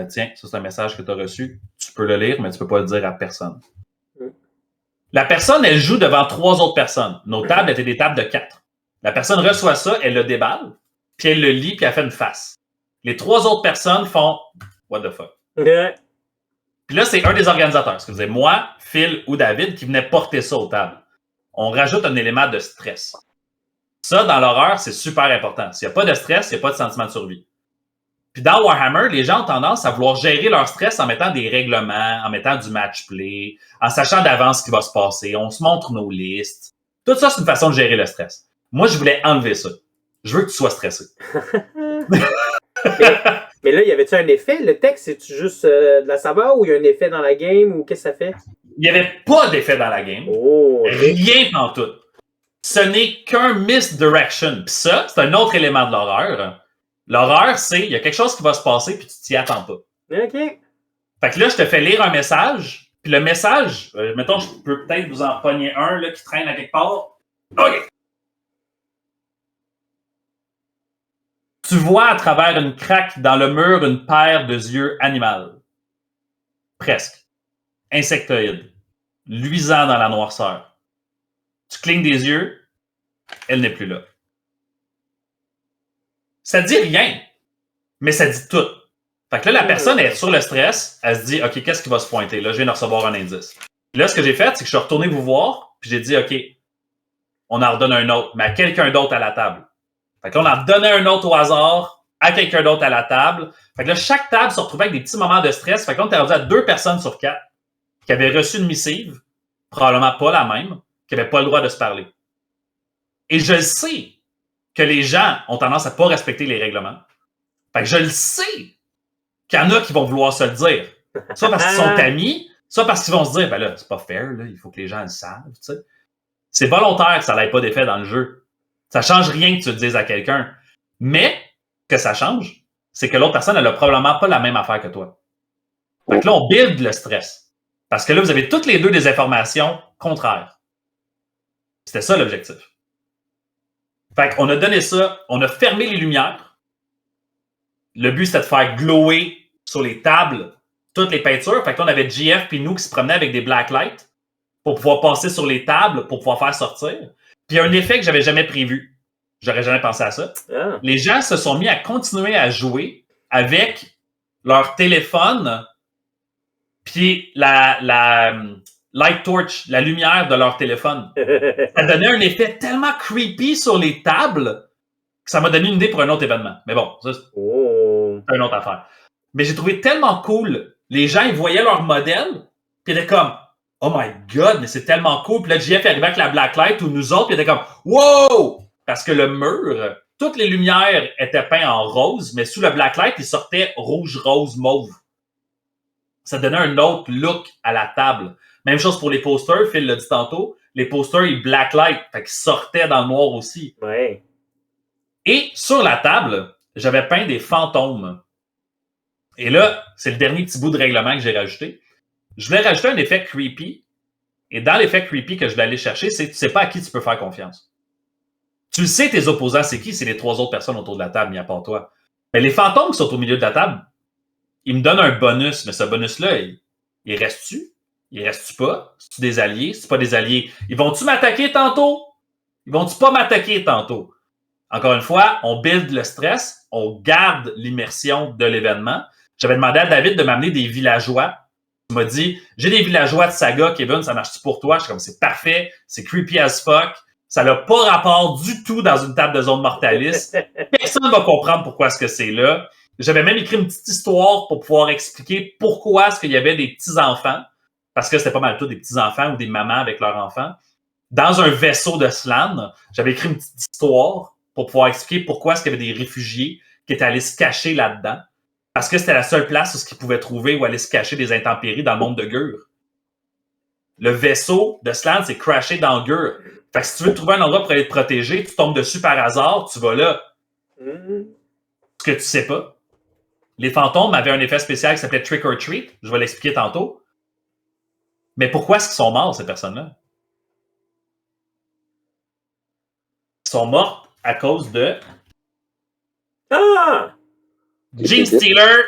tiens, ça c'est un message que tu as reçu, tu peux le lire, mais tu peux pas le dire à personne. La personne, elle joue devant 3 autres personnes. Nos tables étaient des tables de 4. La personne reçoit ça, elle le déballe, puis elle le lit, puis elle fait une face. Les 3 autres personnes font what the fuck. Ouais. Puis là, c'est un des organisateurs, ce que vous dites, moi, Phil ou David, qui venait porter ça aux tables. On rajoute un élément de stress. Ça, dans l'horreur, c'est super important. S'il n'y a pas de stress, il n'y a pas de sentiment de survie. Puis dans Warhammer, les gens ont tendance à vouloir gérer leur stress en mettant des règlements, en mettant du match play, en sachant d'avance ce qui va se passer. On se montre nos listes. Tout ça, c'est une façon de gérer le stress. Moi, je voulais enlever ça. Je veux que tu sois stressé. mais là, y avait-tu un effet? Le texte, c'est-tu juste de la saveur ou il y a un effet dans la game ou qu'est-ce que ça fait? Il n'y avait pas d'effet dans la game. Oh, rien en tout. Ce n'est qu'un misdirection. Puis ça, c'est un autre élément de l'horreur. L'horreur, c'est il y a quelque chose qui va se passer puis tu t'y attends pas. OK. Fait que là, je te fais lire un message. Puis le message, mettons, je peux peut-être vous en pogner un là, qui traîne à quelque part. OK. Tu vois à travers une craque dans le mur une paire de yeux animaux. Presque. Insectoïdes. Luisant dans la noirceur. Tu clignes des yeux, elle n'est plus là. Ça dit rien, mais ça dit tout. Fait que là, la personne est sur le stress, elle se dit, OK, qu'est-ce qui va se pointer? Là, je viens de recevoir un indice. Puis là, ce que j'ai fait, c'est que je suis retourné vous voir, puis j'ai dit, OK, on en redonne un autre, mais à quelqu'un d'autre à la table. Fait que là, on en redonnait un autre au hasard, à quelqu'un d'autre à la table. Fait que là, chaque table se retrouvait avec des petits moments de stress. Fait que là, on était rendu à 2 personnes sur 4 qui avaient reçu une missive, probablement pas la même, qui n'avaient pas le droit de se parler. Et je le sais que les gens ont tendance à pas respecter les règlements. Fait que je le sais qu'il y en a qui vont vouloir se le dire. Soit parce qu'ils sont amis, soit parce qu'ils vont se dire, ben là, c'est pas fair, là, il faut que les gens le savent, tu sais. C'est volontaire que ça n'ait pas d'effet dans le jeu. Ça change rien que tu le dises à quelqu'un. Mais, que ça change, c'est que l'autre personne, elle a probablement pas la même affaire que toi. Fait que là, on build le stress. Parce que là, vous avez toutes les deux des informations contraires. C'était ça l'objectif. Fait qu'on a donné ça, on a fermé les lumières. Le but, c'était de faire glower sur les tables toutes les peintures. Fait qu'on avait GF puis nous qui se promenaient avec des blacklights pour pouvoir passer sur les tables, pour pouvoir faire sortir. Puis il y a un effet que j'avais jamais prévu. J'aurais jamais pensé à ça. Ah. Les gens se sont mis à continuer à jouer avec leur téléphone puis la light torch, la lumière de leur téléphone. Ça donnait un effet tellement creepy sur les tables que ça m'a donné une idée pour un autre événement. Mais bon, ça, c'est une autre affaire. Mais j'ai trouvé tellement cool. Les gens, ils voyaient leur modèle, puis ils étaient comme « Oh my God, mais c'est tellement cool! » Puis là, JF est arrivé avec la blacklight, ou nous autres, puis ils étaient comme « Wow! » Parce que le mur, toutes les lumières étaient peintes en rose, mais sous le blacklight, il sortait rouge, rose, mauve. Ça donnait un autre look à la table. Même chose pour les posters, Phil l'a dit tantôt. Les posters, ils blacklight, fait qu'ils sortaient dans le noir aussi. Ouais. Et sur la table, j'avais peint des fantômes. Et là, c'est le dernier petit bout de règlement que j'ai rajouté. Je voulais rajouter un effet creepy. Et dans l'effet creepy que je voulais aller chercher, c'est que tu sais pas à qui tu peux faire confiance. Tu le sais, tes opposants, c'est qui? C'est les 3 autres personnes autour de la table, mis à part toi. Mais les fantômes qui sont au milieu de la table, ils me donnent un bonus, mais ce bonus-là, il reste-tu? Ils restent-tu pas? C'est-tu des alliés? C'est pas des alliés? Ils vont-tu m'attaquer tantôt? Ils vont-tu pas m'attaquer tantôt? Encore une fois, on build le stress, on garde l'immersion de l'événement. J'avais demandé à David de m'amener des villageois. Il m'a dit, j'ai des villageois de saga, Kevin, ça marche-tu pour toi? Je suis comme, c'est parfait, c'est creepy as fuck. Ça n'a pas rapport du tout dans une table de zone mortalis. Personne ne va comprendre pourquoi est-ce que c'est là. J'avais même écrit une petite histoire pour pouvoir expliquer pourquoi est-ce qu'il y avait des petits-enfants, parce que c'était pas mal tout des petits-enfants ou des mamans avec leurs enfants. Dans un vaisseau de Slann, j'avais écrit une petite histoire pour pouvoir expliquer pourquoi est-ce qu'il y avait des réfugiés qui étaient allés se cacher là-dedans, parce que c'était la seule place où ils pouvaient trouver ou aller se cacher des intempéries dans le monde de Gur. Le vaisseau de Slann s'est crashé dans Gur. Fait que si tu veux trouver un endroit pour aller te protéger, tu tombes dessus par hasard, tu vas là. Ce que tu sais pas. Les fantômes avaient un effet spécial qui s'appelait Trick or Treat. Je vais l'expliquer tantôt. Mais pourquoi est-ce qu'ils sont morts, ces personnes-là? Ils sont morts à cause de... Gene Stealer.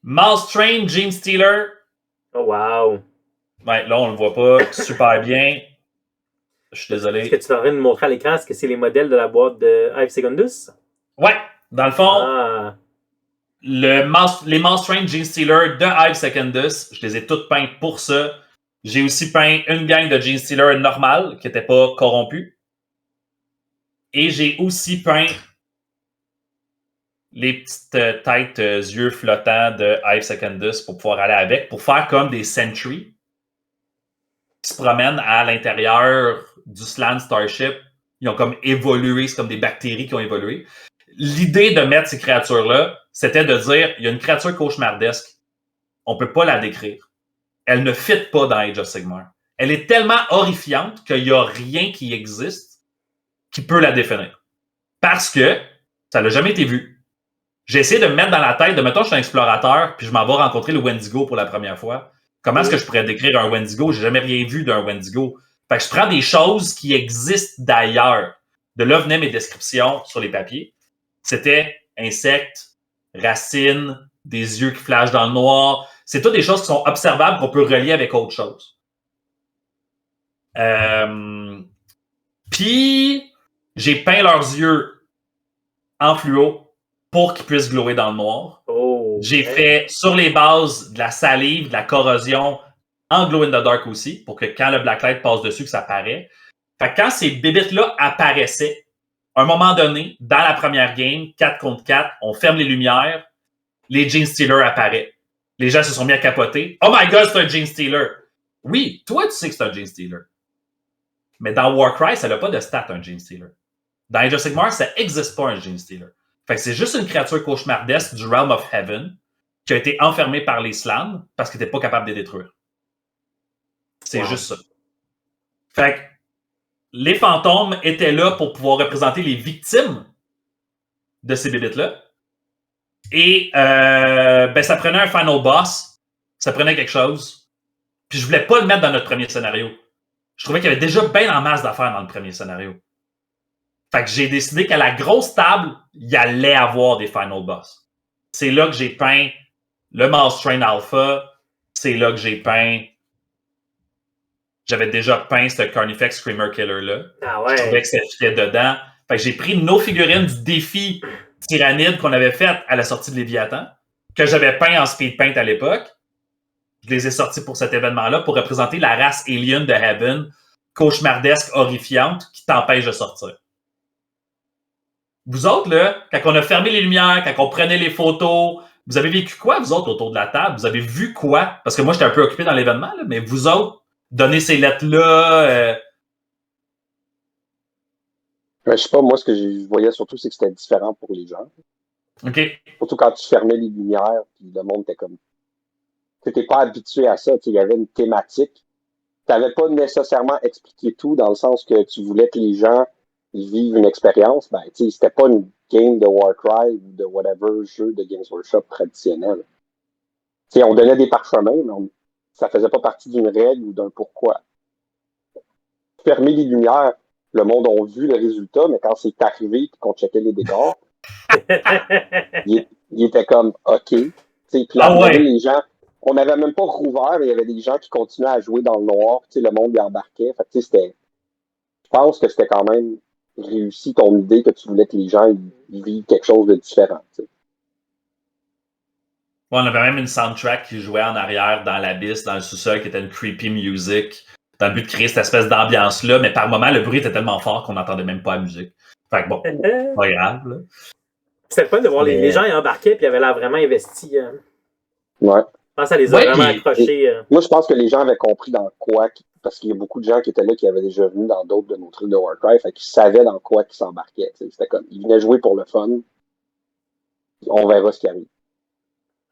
Mouse Train, Gene Stealer. Oh, wow. Ouais, là, on le voit pas super bien. Je suis désolé. Ce que tu es en train de montrer à l'écran, est-ce que c'est les modèles de la boîte de Hive Secondus? Ouais, dans le fond, les Mouse Train Gene Stealer de Hive Secondus, je les ai toutes peintes pour ça. J'ai aussi peint une gang de Gene Stealer normale qui n'était pas corrompue. Et j'ai aussi peint les petites têtes yeux flottants de Hive Secondus pour pouvoir aller avec, pour faire comme des Sentry qui se promènent à l'intérieur du Slann Starship. Ils ont comme évolué, c'est comme des bactéries qui ont évolué. L'idée de mettre ces créatures-là, c'était de dire, il y a une créature cauchemardesque, on peut pas la décrire. Elle ne fit pas dans Age of Sigmar. Elle est tellement horrifiante qu'il n'y a rien qui existe qui peut la définir. Parce que ça n'a jamais été vu. J'ai essayé de me mettre dans la tête de, mettons, je suis un explorateur, puis je m'en vais rencontrer le Wendigo pour la première fois. Comment est-ce que je pourrais décrire un Wendigo? J'ai jamais rien vu d'un Wendigo. Fait que je prends des choses qui existent d'ailleurs. De là venaient mes descriptions sur les papiers. C'était insectes, racines, des yeux qui flashent dans le noir. C'est toutes des choses qui sont observables qu'on peut relier avec autre chose. Puis, j'ai peint leurs yeux en fluo pour qu'ils puissent glower dans le noir. J'ai fait sur les bases de la salive, de la corrosion, en glow in the dark aussi, pour que quand le blacklight passe dessus, que ça apparaît. Fait que quand ces bébites-là apparaissaient, à un moment donné, dans la première game, 4 contre 4, on ferme les lumières, les Gene Stealer apparaissent. Les gens se sont mis à capoter. Oh my God, c'est un Gene Stealer! Oui, toi, tu sais que c'est un Gene Stealer. Mais dans Warcry, ça n'a pas de stat, un Gene Stealer. Dans Age of Sigmar, ça n'existe pas, un Gene Stealer. Fait que c'est juste une créature cauchemardesque du Realm of Heaven qui a été enfermée par les Slann parce qu'ils n'étaient pas capables de les détruire. C'est juste ça. Fait que les fantômes étaient là pour pouvoir représenter les victimes de ces bébites-là. Et ça prenait un final boss, ça prenait quelque chose. Puis je voulais pas le mettre dans notre premier scénario. Je trouvais qu'il y avait déjà bien en masse d'affaires dans le premier scénario. Fait que j'ai décidé qu'à la grosse table, il y allait avoir des final boss. C'est là que j'ai peint le Mouse Train Alpha. C'est là que j'ai peint... J'avais déjà peint ce Carnifex Screamer Killer-là. Ah ouais. Je trouvais que ça fitait dedans. Fait que j'ai pris nos figurines du défi Tyrannide qu'on avait fait à la sortie de Léviathan, que j'avais peint en speed paint à l'époque. Je les ai sortis pour cet événement-là pour représenter la race alien de Heaven, cauchemardesque, horrifiante, qui t'empêche de sortir. Vous autres, là, quand on a fermé les lumières, quand on prenait les photos, vous avez vécu quoi, vous autres, autour de la table? Vous avez vu quoi? Parce que moi, j'étais un peu occupé dans l'événement, là, mais vous autres, donnez ces lettres-là... Je sais pas, moi, ce que je voyais surtout, c'est que c'était différent pour les gens. OK. Surtout quand tu fermais les lumières, puis le monde était comme... Tu n'étais pas habitué à ça, il y avait une thématique. Tu n'avais pas nécessairement expliqué tout, dans le sens que tu voulais que les gens vivent une expérience. Ben, c'était pas une game de Warcry ou de whatever jeu de Games Workshop traditionnel. On donnait des parchemins, mais ça faisait pas partie d'une règle ou d'un pourquoi. Fermer les lumières, le monde a vu le résultat, mais quand c'est arrivé et qu'on checkait les décors, il était comme OK. Puis là, les gens, on n'avait même pas rouvert, mais il y avait des gens qui continuaient à jouer dans le noir. Tu sais, le monde y embarquait. Fait que, tu sais, je pense que c'était quand même réussi ton idée que tu voulais que les gens ils vivent quelque chose de différent. Tu sais. Ouais, on avait même une soundtrack qui jouait en arrière dans l'abysse, dans le sous-sol, qui était une creepy music, dans le but de créer cette espèce d'ambiance-là, mais par moment, le bruit était tellement fort qu'on n'entendait même pas la musique. Fait que bon, pas grave, là. C'était le fun de voir les gens y embarquaient puis ils avaient l'air vraiment investis. Ouais. Je pense que ça les a vraiment accrochés. Moi, je pense que les gens avaient compris dans quoi, parce qu'il y a beaucoup de gens qui étaient là qui avaient déjà venu dans d'autres de nos trucs de Warcraft, fait qu'ils savaient dans quoi ils s'embarquaient. C'était comme, ils venaient jouer pour le fun. On verra ce qui arrive.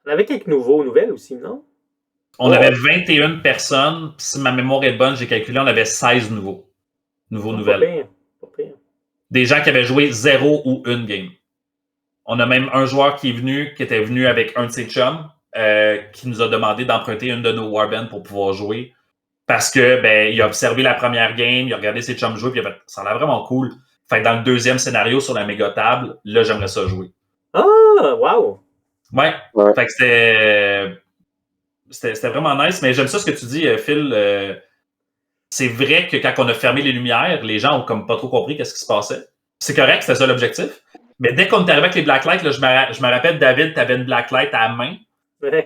On avait quelques nouvelles aussi, non? On avait 21 personnes, puis si ma mémoire est bonne, j'ai calculé, on avait 16 nouvelles. Pas pire. Des gens qui avaient joué 0 ou une game. On a même un joueur qui était venu avec un de ses chums, qui nous a demandé d'emprunter une de nos warbands pour pouvoir jouer. Parce que il a observé la première game, il a regardé ses chums jouer, puis il a fait, ça a l'air vraiment cool. Fait que dans le deuxième scénario sur la méga table, là, j'aimerais ça jouer. Ah, wow! Ouais. Fait que c'était vraiment nice, mais j'aime ça ce que tu dis, Phil. C'est vrai que quand on a fermé les lumières, les gens ont comme pas trop compris qu'est-ce qui se passait. C'est correct, c'était ça l'objectif. Mais dès qu'on est arrivé avec les blacklights, là, je me rappelle, David, t'avais une blacklight à la main.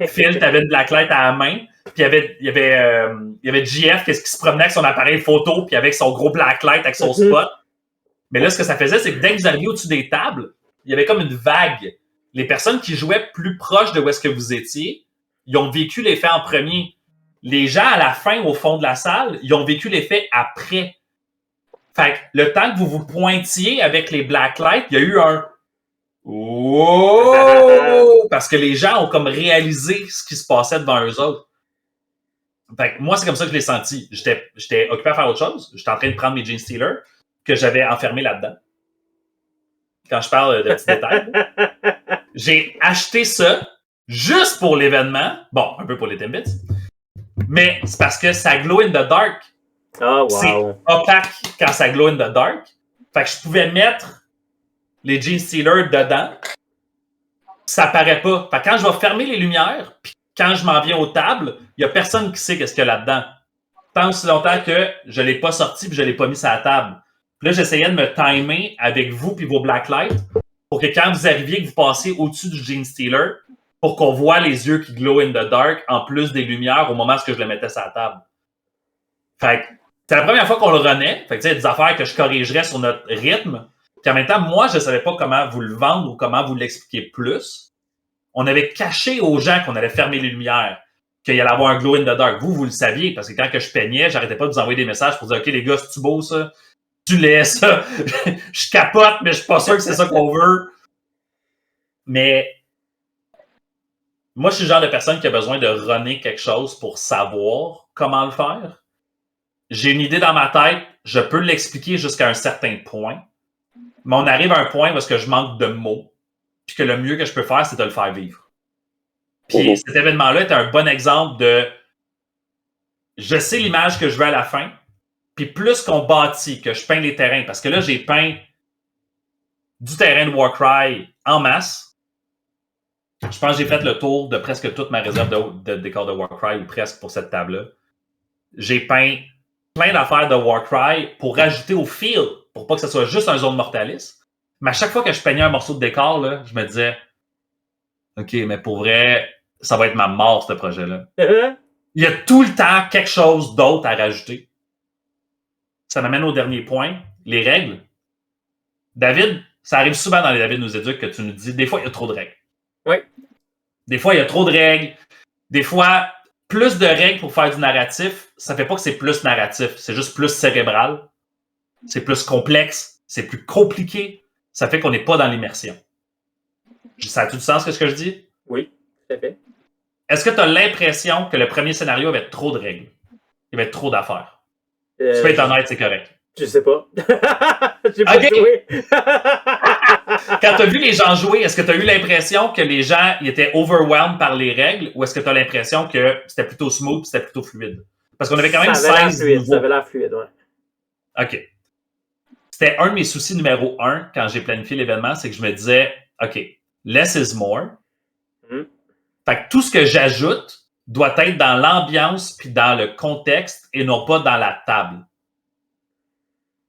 Phil, t'avais une blacklight à la main. Puis il y avait JF qui se promenait avec son appareil photo, puis avec son gros blacklight, avec son spot. Mais là, ce que ça faisait, c'est que dès que vous arriviez au-dessus des tables, il y avait comme une vague. Les personnes qui jouaient plus proches de où est-ce que vous étiez, ils ont vécu l'effet en premier. Les gens à la fin, au fond de la salle, ils ont vécu l'effet après. Fait que le temps que vous vous pointiez avec les blacklights, il y a eu un oh! Parce que les gens ont comme réalisé ce qui se passait devant eux autres. Fait que moi, c'est comme ça que je l'ai senti. J'étais occupé à faire autre chose. J'étais en train de prendre mes Gene Stealer que j'avais enfermés là-dedans. Quand je parle de petits détails. J'ai acheté ça juste pour l'événement. Bon, un peu pour les Timbits. Mais c'est parce que ça glow in the dark. Oh, wow. C'est opaque quand ça glow in the dark. Fait que je pouvais mettre les Gene Stealer dedans. Ça paraît pas. Fait que quand je vais fermer les lumières, puis quand je m'en viens aux tables, il y a personne qui sait qu'est-ce qu'il y a là-dedans. Tant aussi longtemps que je l'ai pas sorti puis je l'ai pas mis sur la table. Puis là, j'essayais de me timer avec vous puis vos blacklights pour que quand vous arriviez, que vous passiez au-dessus du Gene Stealer, pour qu'on voit les yeux qui glow in the dark en plus des lumières au moment où je le mettais sur la table. Fait que c'est la première fois qu'on le renaît. Fait que tu sais, des affaires que je corrigerais sur notre rythme. Puis en même temps, moi, je savais pas comment vous le vendre ou comment vous l'expliquer plus. On avait caché aux gens qu'on allait fermer les lumières, qu'il y allait avoir un glow in the dark. Vous le saviez, parce que quand que je peignais, j'arrêtais pas de vous envoyer des messages pour dire « OK, les gars, c'est-tu beau, ça? Tu laisses ça? » Je capote, mais je suis pas sûr que c'est ça qu'on veut. Mais moi, je suis le genre de personne qui a besoin de runner quelque chose pour savoir comment le faire. J'ai une idée dans ma tête, je peux l'expliquer jusqu'à un certain point, mais on arrive à un point où est-ce que je manque de mots, puis que le mieux que je peux faire, c'est de le faire vivre. Puis cet événement-là est un bon exemple de je sais l'image que je veux à la fin, puis plus qu'on bâtit, que je peins les terrains, parce que là, j'ai peint du terrain de Warcry en masse. Je pense que j'ai fait le tour de presque toute ma réserve de décor de Warcry, ou presque pour cette table-là. J'ai peint plein d'affaires de Warcry pour rajouter au feel, pour pas que ce soit juste un zone mortalis. Mais à chaque fois que je peignais un morceau de décor, là, je me disais OK, mais pour vrai, ça va être ma mort, ce projet-là. Il y a tout le temps quelque chose d'autre à rajouter. Ça m'amène au dernier point, les règles. David, ça arrive souvent dans les David nous éduque que tu nous dis, des fois, il y a trop de règles. Oui. Des fois, il y a trop de règles. Des fois, plus de règles pour faire du narratif, ça fait pas que c'est plus narratif. C'est juste plus cérébral. C'est plus complexe. C'est plus compliqué. Ça fait qu'on n'est pas dans l'immersion. Ça a tout du sens ce que je dis? Oui, tout à fait. Est-ce que tu as l'impression que le premier scénario avait trop de règles? Il y avait trop d'affaires? Tu peux être honnête, c'est correct. Je sais pas. J'ai pas joué. Quand tu as vu les gens jouer, est-ce que tu as eu l'impression que les gens ils étaient overwhelmed par les règles ou est-ce que tu as l'impression que c'était plutôt smooth et c'était plutôt fluide? Parce qu'on avait quand même 16 niveaux. Ça avait l'air fluide, ouais. OK. C'était un de mes soucis numéro 1 quand j'ai planifié l'événement, c'est que je me disais, OK, less is more. Fait que tout ce que j'ajoute doit être dans l'ambiance puis dans le contexte et non pas dans la table.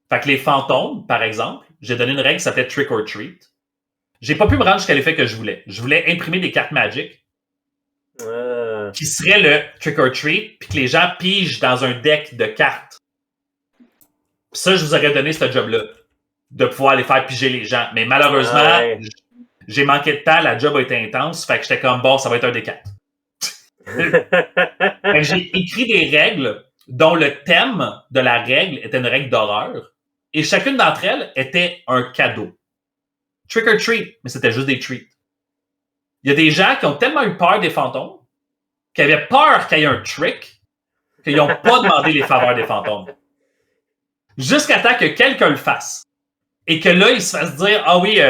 Fait que les fantômes, par exemple, j'ai donné une règle qui s'appelait Trick or Treat. J'ai pas pu me rendre jusqu'à l'effet que je voulais. Je voulais imprimer des cartes Magic qui seraient le Trick or Treat puis que les gens pigent dans un deck de cartes. Puis ça, je vous aurais donné ce job-là, de pouvoir aller faire piger les gens. Mais malheureusement, j'ai manqué de temps, la job a été intense, fait que j'étais comme, bon, ça va être un des 4. J'ai écrit des règles dont le thème de la règle était une règle d'horreur et chacune d'entre elles était un cadeau. Trick or treat, mais c'était juste des treats. Il y a des gens qui ont tellement eu peur des fantômes qu'ils avaient peur qu'il y ait un trick qu'ils n'ont pas demandé les faveurs des fantômes. Jusqu'à temps que quelqu'un le fasse. Et que là, il se fasse dire, ah oui,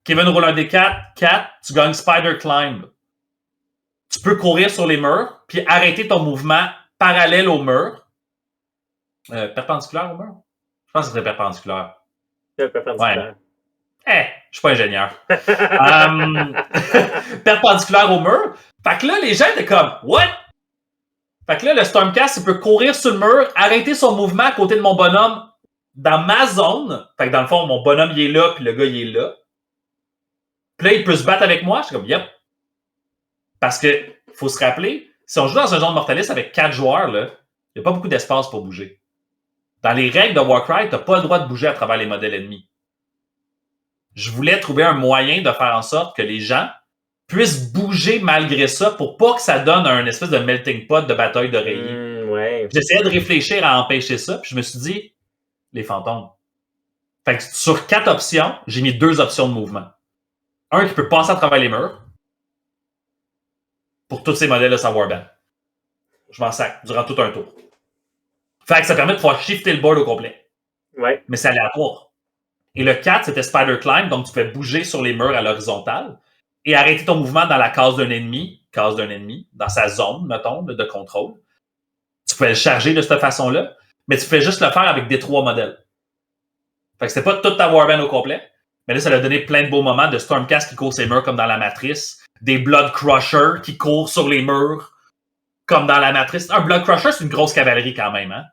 Kevin roule un D4, 4, tu gagnes Spider Climb. Tu peux courir sur les murs, puis arrêter ton mouvement parallèle au mur. Perpendiculaire au mur? Je pense que c'était perpendiculaire. Perpendiculaire. Ouais. Je suis pas ingénieur. Perpendiculaire au mur. Fait que là, les gens étaient comme, what? Fait que là, le Stormcast, il peut courir sur le mur, arrêter son mouvement à côté de mon bonhomme dans ma zone. Fait que dans le fond, mon bonhomme, il est là, puis le gars, il est là. Puis là, il peut se battre avec moi. Je suis comme, yep. Parce que, faut se rappeler, si on joue dans un genre de Mortalis avec 4 joueurs, il n'y a pas beaucoup d'espace pour bouger. Dans les règles de Warcry, tu n'as pas le droit de bouger à travers les modèles ennemis. Je voulais trouver un moyen de faire en sorte que les gens puissent bouger malgré ça pour pas que ça donne un espèce de melting pot de bataille d'oreiller. Ouais. J'essayais de réfléchir à empêcher ça, puis je me suis dit, les fantômes. Fait que sur 4 options, j'ai mis 2 options de mouvement. Un qui peut passer à travers les murs, pour tous ces modèles de sa Warband. Je m'en sac durant tout un tour. Fait que ça permet de pouvoir shifter le board au complet. Ouais. Mais c'est aléatoire. Et le 4, c'était Spider Climb, donc tu fais bouger sur les murs à l'horizontale et arrêter ton mouvement dans la case d'un ennemi, dans sa zone, mettons, de contrôle. Tu pouvais le charger de cette façon-là, mais tu fais juste le faire avec des 3 modèles. Fait que c'était pas toute ta Warband au complet, mais là, ça a donné plein de beaux moments de Stormcast qui court ses murs comme dans la Matrice, des Blood Crusher qui courent sur les murs comme dans la Matrice. Un Blood Crusher, c'est une grosse cavalerie quand même. Hein?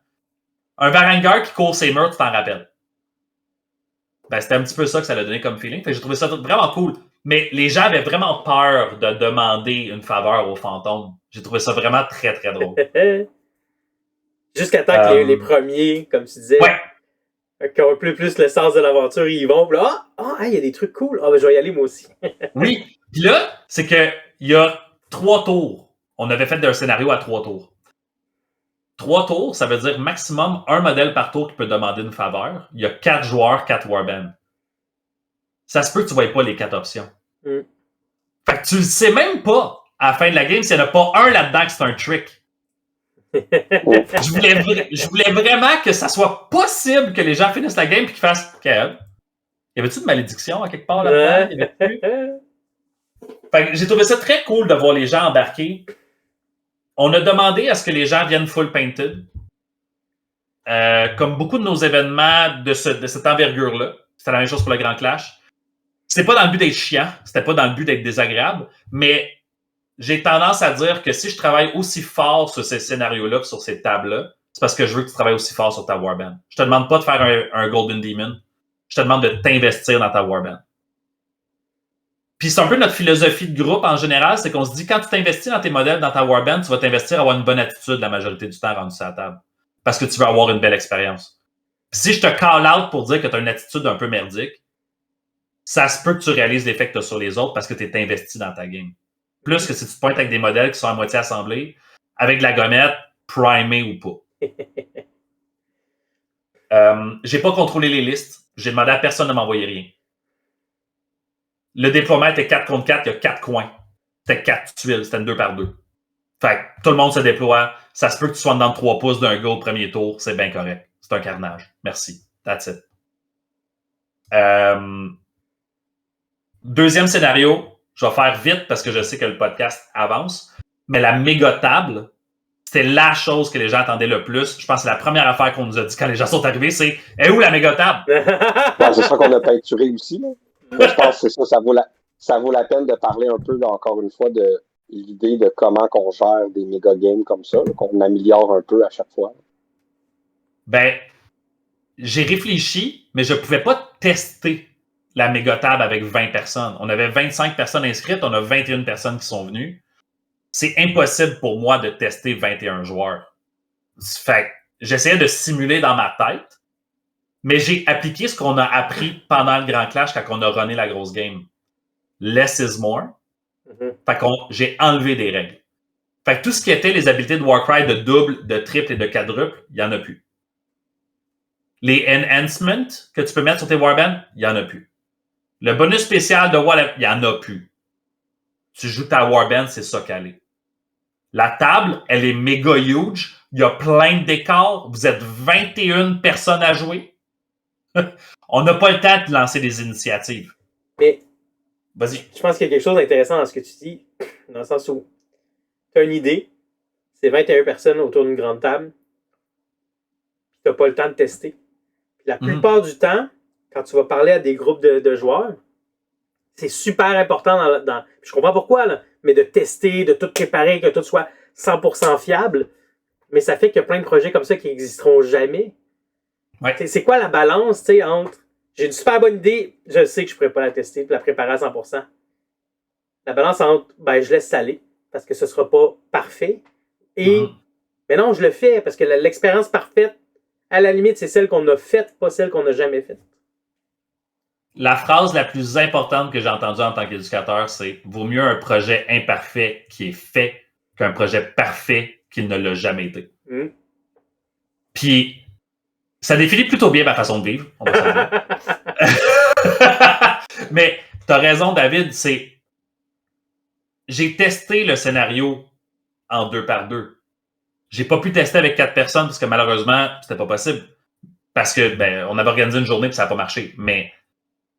Un Varangur qui court ses murs, tu t'en rappelles. Ben, c'était un petit peu ça que ça a donné comme feeling. Fait que j'ai trouvé ça vraiment cool. Mais les gens avaient vraiment peur de demander une faveur aux fantômes. J'ai trouvé ça vraiment très, très drôle. Jusqu'à temps que les premiers, comme tu disais, qui ont un peu plus le sens de l'aventure, ils vont. Il y a des trucs cool. Ben, je vais y aller moi aussi. Oui. Puis là, c'est qu'il y a 3 tours. On avait fait un scénario à 3 tours. 3 tours, ça veut dire maximum un modèle par tour qui peut demander une faveur. Il y a 4 joueurs, 4 warbands. Ça se peut que tu ne voyes pas les 4 options. Fait que tu ne sais même pas, à la fin de la game, s'il n'y en a pas un là-dedans que c'est un trick. Je voulais vraiment que ça soit possible que les gens finissent la game et qu'ils fassent « Kev, y avait-tu une malédiction à quelque part là-dedans? » Fait que j'ai trouvé ça très cool de voir les gens embarquer. On a demandé à ce que les gens viennent full painted. Comme beaucoup de nos événements de cette envergure-là. C'était la même chose pour le Grand Clash. C'était pas dans le but d'être chiant, c'était pas dans le but d'être désagréable, mais j'ai tendance à dire que si je travaille aussi fort sur ces scénarios-là, sur ces tables-là, c'est parce que je veux que tu travailles aussi fort sur ta Warband. Je te demande pas de faire un Golden Demon. Je te demande de t'investir dans ta Warband. Puis c'est un peu notre philosophie de groupe en général, c'est qu'on se dit quand tu t'investis dans tes modèles, dans ta Warband, tu vas t'investir à avoir une bonne attitude la majorité du temps rendu sur la table. Parce que tu veux avoir une belle expérience. Puis si je te call out pour dire que tu as une attitude un peu merdique, ça se peut que tu réalises l'effet que tu as sur les autres parce que tu es investi dans ta game. Plus que si tu te pointes avec des modèles qui sont à moitié assemblés, avec de la gommette, primée ou pas. J'ai pas contrôlé les listes. J'ai demandé à personne de m'envoyer rien. Le déploiement était 4 contre 4, il y a 4 coins. C'était 4 tuiles, c'était une 2 par 2. Fait que tout le monde se déploie. Ça se peut que tu sois dans 3 pouces d'un gars au premier tour, c'est bien correct. C'est un carnage. Merci. That's it. Deuxième scénario, je vais faire vite parce que je sais que le podcast avance, mais la méga table, c'était la chose que les gens attendaient le plus. Je pense que c'est la première affaire qu'on nous a dit quand les gens sont arrivés, c'est « où la méga table? » C'est ça qu'on a peinturé aussi. Là. Moi, je pense que c'est ça, ça vaut la peine de parler un peu, là, encore une fois, de l'idée de comment qu'on gère des méga games comme ça, là, qu'on améliore un peu à chaque fois? Ben, j'ai réfléchi, mais je pouvais pas tester la méga table avec 20 personnes. On avait 25 personnes inscrites, on a 21 personnes qui sont venues. C'est impossible pour moi de tester 21 joueurs. Fait que j'essayais de simuler dans ma tête, mais j'ai appliqué ce qu'on a appris pendant le Grand Clash quand on a runné la grosse game. Less is more. Fait que j'ai enlevé des règles. Fait que tout ce qui était les habiletés de Warcry de double, de triple et de quadruple, il n'y en a plus. Les enhancements que tu peux mettre sur tes warbands, il n'y en a plus. Le bonus spécial de Wall, il n'y en a plus. Tu joues ta warband, c'est ça qu'elle est. La table, elle est méga huge. Il y a plein de décors. Vous êtes 21 personnes à jouer. On n'a pas le temps de lancer des initiatives. Mais vas-y. Je pense qu'il y a quelque chose d'intéressant dans ce que tu dis, dans le sens où tu as une idée, c'est 21 personnes autour d'une grande table, puis tu n'as pas le temps de tester. Puis la plupart du temps, quand tu vas parler à des groupes de joueurs, c'est super important je comprends pourquoi, là, mais de tester, de tout préparer, que tout soit 100% fiable. Mais ça fait qu'il y a plein de projets comme ça qui n'existeront jamais. Ouais. C'est quoi la balance entre j'ai une super bonne idée, je sais que je ne pourrais pas la tester et la préparer à 100%. La balance entre je laisse aller parce que ce ne sera pas parfait et mais non, je le fais parce que l'expérience parfaite, à la limite, c'est celle qu'on a faite, pas celle qu'on n'a jamais faite. La phrase la plus importante que j'ai entendue en tant qu'éducateur, c'est « Vaut mieux un projet imparfait qui est fait qu'un projet parfait qui ne l'a jamais été. » Puis, ça définit plutôt bien ma façon de vivre, on va se dire. Mais tu as raison, David, j'ai testé le scénario en 2x2. J'ai pas pu tester avec 4 personnes parce que malheureusement, c'était pas possible. Parce que on avait organisé une journée et ça n'a pas marché. Mais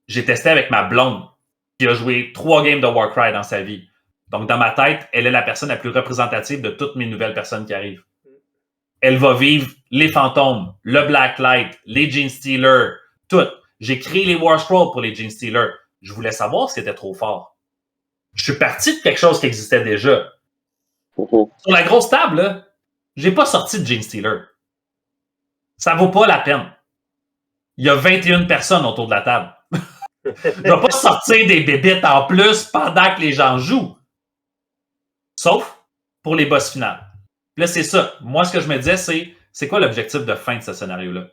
j'ai testé avec ma blonde qui a joué 3 games de Warcry dans sa vie. Donc, dans ma tête, elle est la personne la plus représentative de toutes mes nouvelles personnes qui arrivent. Elle va vivre les fantômes, le Blacklight, les Genestealers, tout. J'ai créé les War Scrolls pour les Genestealers. Je voulais savoir si c'était trop fort. Je suis parti de quelque chose qui existait déjà. Sur la grosse table, là, j'ai pas sorti de Genestealer. Ça vaut pas la peine. Il y a 21 personnes autour de la table. Je vais pas sortir des bébites en plus pendant que les gens jouent. Sauf pour les boss finales. Puis là, c'est ça. Moi, ce que je me disais, c'est quoi l'objectif de fin de ce scénario-là?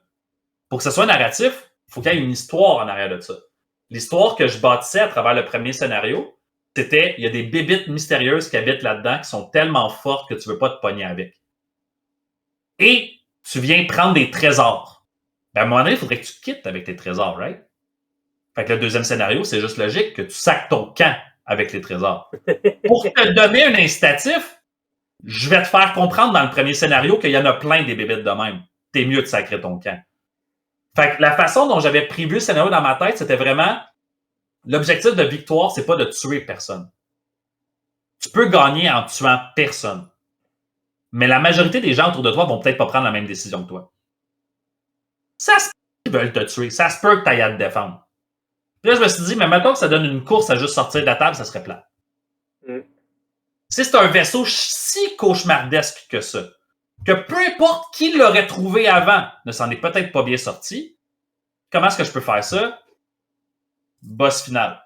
Pour que ce soit narratif, il faut qu'il y ait une histoire en arrière de ça. L'histoire que je bâtissais à travers le premier scénario, c'était, il y a des bébites mystérieuses qui habitent là-dedans qui sont tellement fortes que tu veux pas te pogner avec. Et tu viens prendre des trésors. À un moment donné, il faudrait que tu quittes avec tes trésors, right? Fait que le deuxième scénario, c'est juste logique que tu sacs ton camp avec les trésors. Pour te donner un incitatif, je vais te faire comprendre dans le premier scénario qu'il y en a plein des bébites de même. T'es mieux de sacrer ton camp. Fait que la façon dont j'avais prévu le scénario dans ma tête, c'était vraiment l'objectif de victoire, c'est pas de tuer personne. Tu peux gagner en tuant personne. Mais la majorité des gens autour de toi vont peut-être pas prendre la même décision que toi. Ça se peut qu'ils veulent te tuer. Ça se peut que tu ailles à te défendre. Puis là, je me suis dit, mais mettons que ça donne une course à juste sortir de la table, ça serait plat. Si c'est un vaisseau si cauchemardesque que ça, que peu importe qui l'aurait trouvé avant ne s'en est peut-être pas bien sorti, comment est-ce que je peux faire ça? Boss final.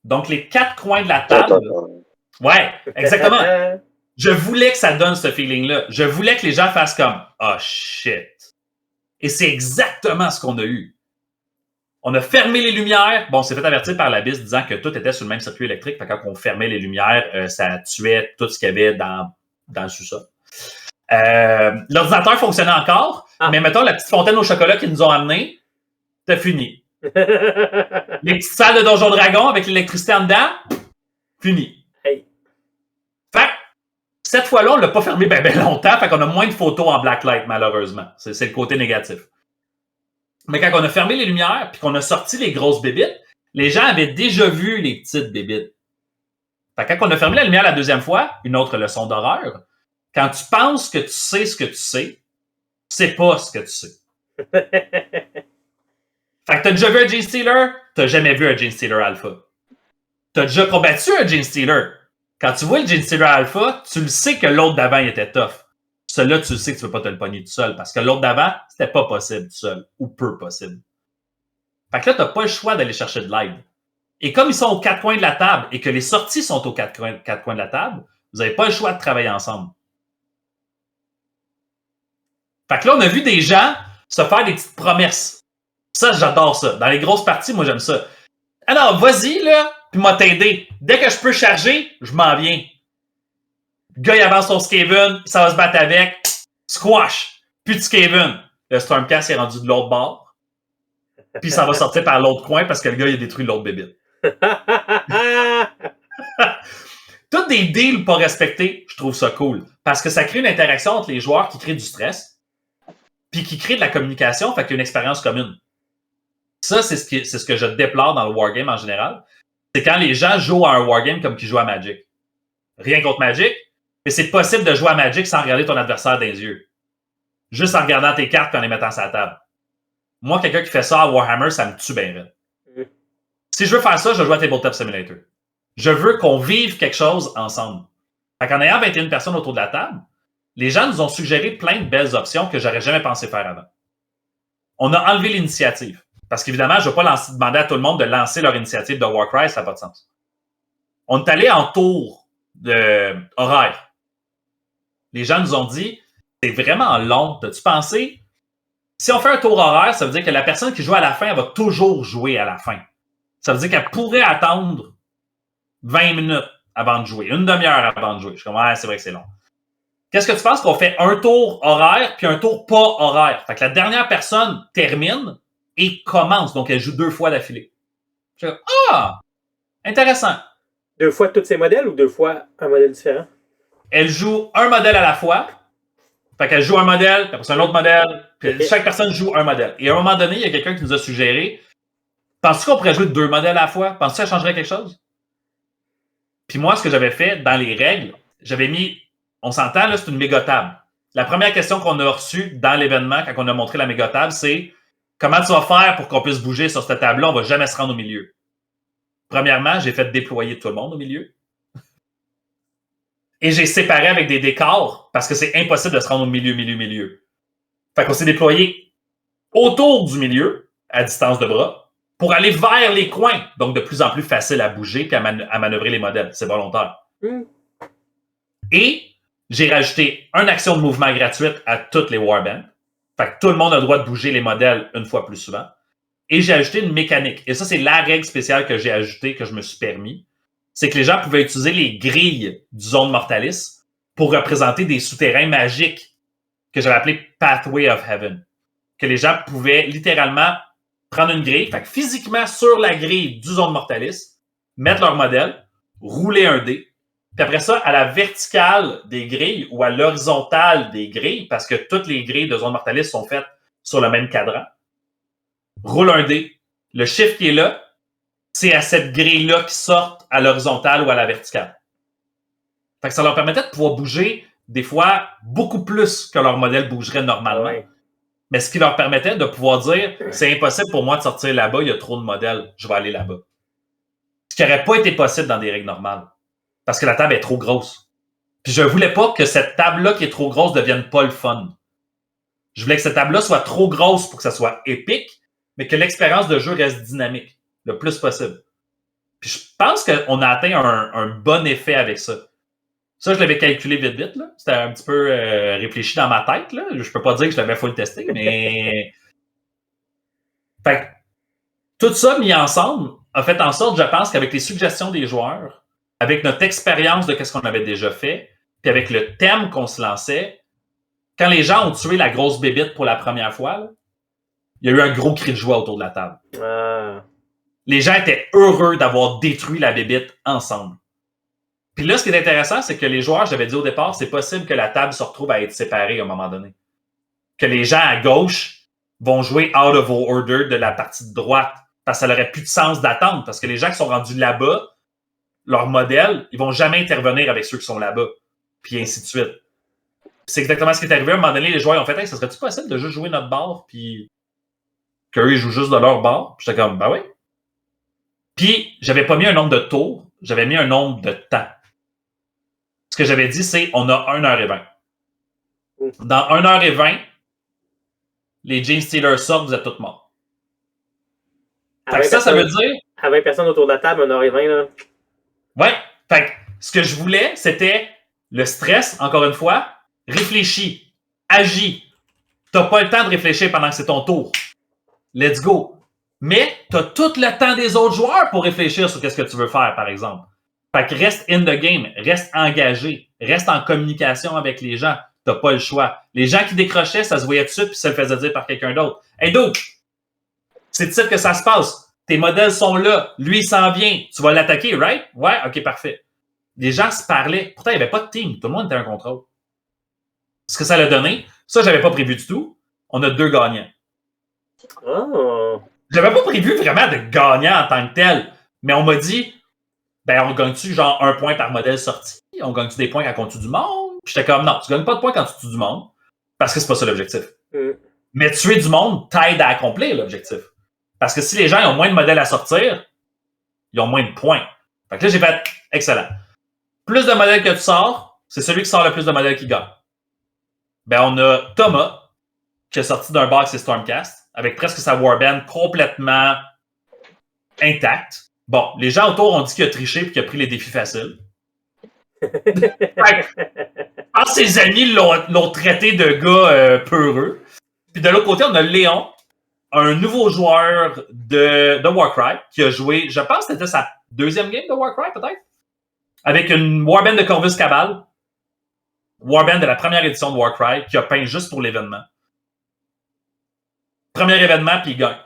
Donc, les 4 coins de la table. Ouais, exactement. Je voulais que ça donne ce feeling-là. Je voulais que les gens fassent comme « Oh shit ». Et c'est exactement ce qu'on a eu. On a fermé les lumières. Bon, on s'est fait avertir par l'Abysse disant que tout était sur le même circuit électrique. Fait que quand on fermait les lumières, ça tuait tout ce qu'il y avait dans le sous-sol. L'ordinateur fonctionnait encore, mais mettons la petite fontaine au chocolat qu'ils nous ont amenée, t'as fini. Les petites salles de Donjon Dragon avec l'électricité en dedans, fini. Hey. Fait que, cette fois-là, on l'a pas fermé ben longtemps, fait qu'on a moins de photos en blacklight, malheureusement. C'est le côté négatif. Mais quand on a fermé les lumières puis qu'on a sorti les grosses bébites, les gens avaient déjà vu les petites bébites. Fait que quand on a fermé la lumière la deuxième fois, une autre leçon d'horreur, quand tu penses que tu sais ce que tu sais pas ce que tu sais. Fait que t'as déjà vu un Genestealer, t'as jamais vu un Genestealer Alpha. t'as déjà combattu un Gene Stealer. Quand tu vois le Gene Stealer Alpha, tu le sais que l'autre d'avant, il était tough. Celui-là, tu le sais que tu ne peux pas te le pogner tout seul, parce que l'autre d'avant, c'était pas possible tout seul, ou peu possible. Fait que là, t'as pas le choix d'aller chercher de l'aide. Et comme ils sont aux quatre coins de la table, et que les sorties sont aux quatre coins de la table, vous n'avez pas le choix de travailler ensemble. Fait que là, on a vu des gens se faire des petites promesses. Ça, j'adore ça. Dans les grosses parties, moi, j'aime ça. Alors, vas-y, là, puis m'a t'aider. Dès que je peux charger, je m'en viens. Le gars, il avance son Skaven, ça va se battre avec. Squash. Plus de Skaven. Le Stormcast est rendu de l'autre bord. Puis ça va sortir par l'autre coin parce que le gars, il a détruit l'autre bébite. Toutes des deals pas respectés, je trouve ça cool. Parce que ça crée une interaction entre les joueurs qui crée du stress, puis qui crée de la communication, fait qu'il y a une expérience commune. Ça, c'est ce que je déplore dans le wargame en général. C'est quand les gens jouent à un wargame comme qu'ils jouent à Magic. Rien contre Magic, mais c'est possible de jouer à Magic sans regarder ton adversaire dans les yeux. Juste en regardant tes cartes et en les mettant sur la table. Moi, quelqu'un qui fait ça à Warhammer, ça me tue bien raide. Si je veux faire ça, je joue à Tabletop Simulator. Je veux qu'on vive quelque chose ensemble. Fait qu'en ayant 21 personnes autour de la table, les gens nous ont suggéré plein de belles options que j'aurais jamais pensé faire avant. On a enlevé l'initiative. Parce qu'évidemment, je ne vais pas demander à tout le monde de lancer leur initiative de Warcry, ça n'a pas de sens. On est allé en tour horaire. Les gens nous ont dit, c'est vraiment long. As-tu pensé? Si on fait un tour horaire, ça veut dire que la personne qui joue à la fin, elle va toujours jouer à la fin. Ça veut dire qu'elle pourrait attendre 20 minutes avant de jouer, une demi-heure avant de jouer. Je suis comme, ouais, c'est vrai que c'est long. Qu'est-ce que tu penses qu'on fait un tour horaire puis un tour pas horaire? Fait que la dernière personne termine et commence. Donc, elle joue 2 fois d'affilée. Je dis, ah! Intéressant. 2 fois tous ces modèles ou 2 fois un modèle différent? Elle joue un modèle à la fois. Fait qu'elle joue un modèle, puis après c'est un autre modèle. Puis chaque personne joue un modèle. Et à un moment donné, il y a quelqu'un qui nous a suggéré, penses-tu qu'on pourrait jouer 2 modèles à la fois? Penses-tu que ça changerait quelque chose? Puis moi, ce que j'avais fait dans les règles, j'avais mis, on s'entend, là, c'est une méga table. La première question qu'on a reçue dans l'événement, quand on a montré la méga table, c'est comment tu vas faire pour qu'on puisse bouger sur cette table-là? On ne va jamais se rendre au milieu. Premièrement, j'ai fait déployer tout le monde au milieu. Et j'ai séparé avec des décors parce que c'est impossible de se rendre au milieu. Fait qu'on s'est déployé autour du milieu, à distance de bras, pour aller vers les coins. Donc, de plus en plus facile à bouger et à manœuvrer les modèles. C'est volontaire. Et j'ai rajouté une action de mouvement gratuite à toutes les warbands. Fait que tout le monde a le droit de bouger les modèles une fois plus souvent. Et j'ai ajouté une mécanique. Et ça, c'est la règle spéciale que j'ai ajoutée, que je me suis permis. C'est que les gens pouvaient utiliser les grilles du Zone Mortalis pour représenter des souterrains magiques que j'avais appelé Pathway of Heaven. Que les gens pouvaient littéralement prendre une grille, fait que physiquement sur la grille du Zone Mortalis, mettre leur modèle, rouler un dé, puis après ça, à la verticale des grilles ou à l'horizontale des grilles, parce que toutes les grilles de Zone Mortalis sont faites sur le même cadran, roule un dé. Le chiffre qui est là, c'est à cette grille-là qui sortent à l'horizontale ou à la verticale. Fait que ça leur permettait de pouvoir bouger des fois beaucoup plus que leur modèle bougerait normalement. Ouais. Mais ce qui leur permettait de pouvoir dire, c'est impossible pour moi de sortir là-bas, il y a trop de modèles, je vais aller là-bas. Ce qui n'aurait pas été possible dans des règles normales. Parce que la table est trop grosse. Puis je voulais pas que cette table-là qui est trop grosse devienne pas le fun. Je voulais que cette table-là soit trop grosse pour que ça soit épique, mais que l'expérience de jeu reste dynamique, le plus possible. Puis je pense qu'on a atteint un bon effet avec ça. Ça, je l'avais calculé vite, là. C'était un petit peu réfléchi dans ma tête, là. Je peux pas dire que je l'avais full testé, mais... Fait que, tout ça mis ensemble a fait en sorte, je pense, qu'avec les suggestions des joueurs, avec notre expérience de ce qu'on avait déjà fait, puis avec le thème qu'on se lançait, quand les gens ont tué la grosse bébite pour la première fois, là, il y a eu un gros cri de joie autour de la table. Les gens étaient heureux d'avoir détruit la bébite ensemble. Puis là, ce qui est intéressant, c'est que les joueurs, j'avais dit au départ, c'est possible que la table se retrouve à être séparée à un moment donné. Que les gens à gauche vont jouer out of order de la partie de droite, parce que ça n'aurait plus de sens d'attendre, parce que les gens qui sont rendus là-bas, leur modèle, ils vont jamais intervenir avec ceux qui sont là-bas, puis ainsi de suite. C'est exactement ce qui est arrivé. À un moment donné, les joueurs ont fait « Hey, ça serait-tu possible de juste jouer notre bord, puis qu'eux, ils jouent juste de leur bord? » Puis j'étais comme « Ben oui. » Puis, j'avais pas mis un nombre de tours, j'avais mis un nombre de temps. Ce que j'avais dit, c'est on a 1h20. Dans 1h20, les James Steelers sortent, vous êtes tous morts. Fait que ça veut dire... À 20 personnes autour de la table, 1h20, là. Ouais. Fait que ce que je voulais, c'était le stress, encore une fois, réfléchis, agis. T'as pas le temps de réfléchir pendant que c'est ton tour. Let's go. Mais t'as tout le temps des autres joueurs pour réfléchir sur ce que tu veux faire, par exemple. Fait que reste in the game, reste engagé, reste en communication avec les gens. T'as pas le choix. Les gens qui décrochaient, ça se voyait tout de suite puis ça le faisait dire par quelqu'un d'autre. Hey, donc, c'est de ça que ça se passe. Tes modèles sont là. Lui, il s'en vient. Tu vas l'attaquer, right? Ouais, OK, parfait. Les gens se parlaient. Pourtant, il n'y avait pas de team. Tout le monde était en contrôle. Ce que ça l'a donné, ça, j'avais pas prévu du tout. On a 2 gagnants. Oh. J'avais pas prévu vraiment de gagnant en tant que tel. Mais on m'a dit, ben, on gagne-tu genre 1 point par modèle sorti? On gagne-tu des points quand on tue du monde? J'étais comme, non, tu gagnes pas de points quand tu tues du monde. Parce que c'est pas ça l'objectif. Mais tuer du monde t'aide à accomplir l'objectif. Parce que si les gens ont moins de modèles à sortir, ils ont moins de points. Fait que là, j'ai fait excellent. Plus de modèles que tu sors, c'est celui qui sort le plus de modèles qui gagne. Ben, on a Thomas, qui est sorti d'un bar avec ses Stormcast, avec presque sa Warband complètement intacte. Bon, les gens autour ont dit qu'il a triché et qu'il a pris les défis faciles. Ses amis l'ont traité de gars peureux. Puis de l'autre côté, on a Léon, un nouveau joueur de Warcry, qui a joué, je pense que c'était sa 2e game de Warcry, peut-être, avec une Warband de Corvus Cabal, Warband de la première édition de Warcry, qui a peint juste pour l'événement. Premier événement, puis il gagne.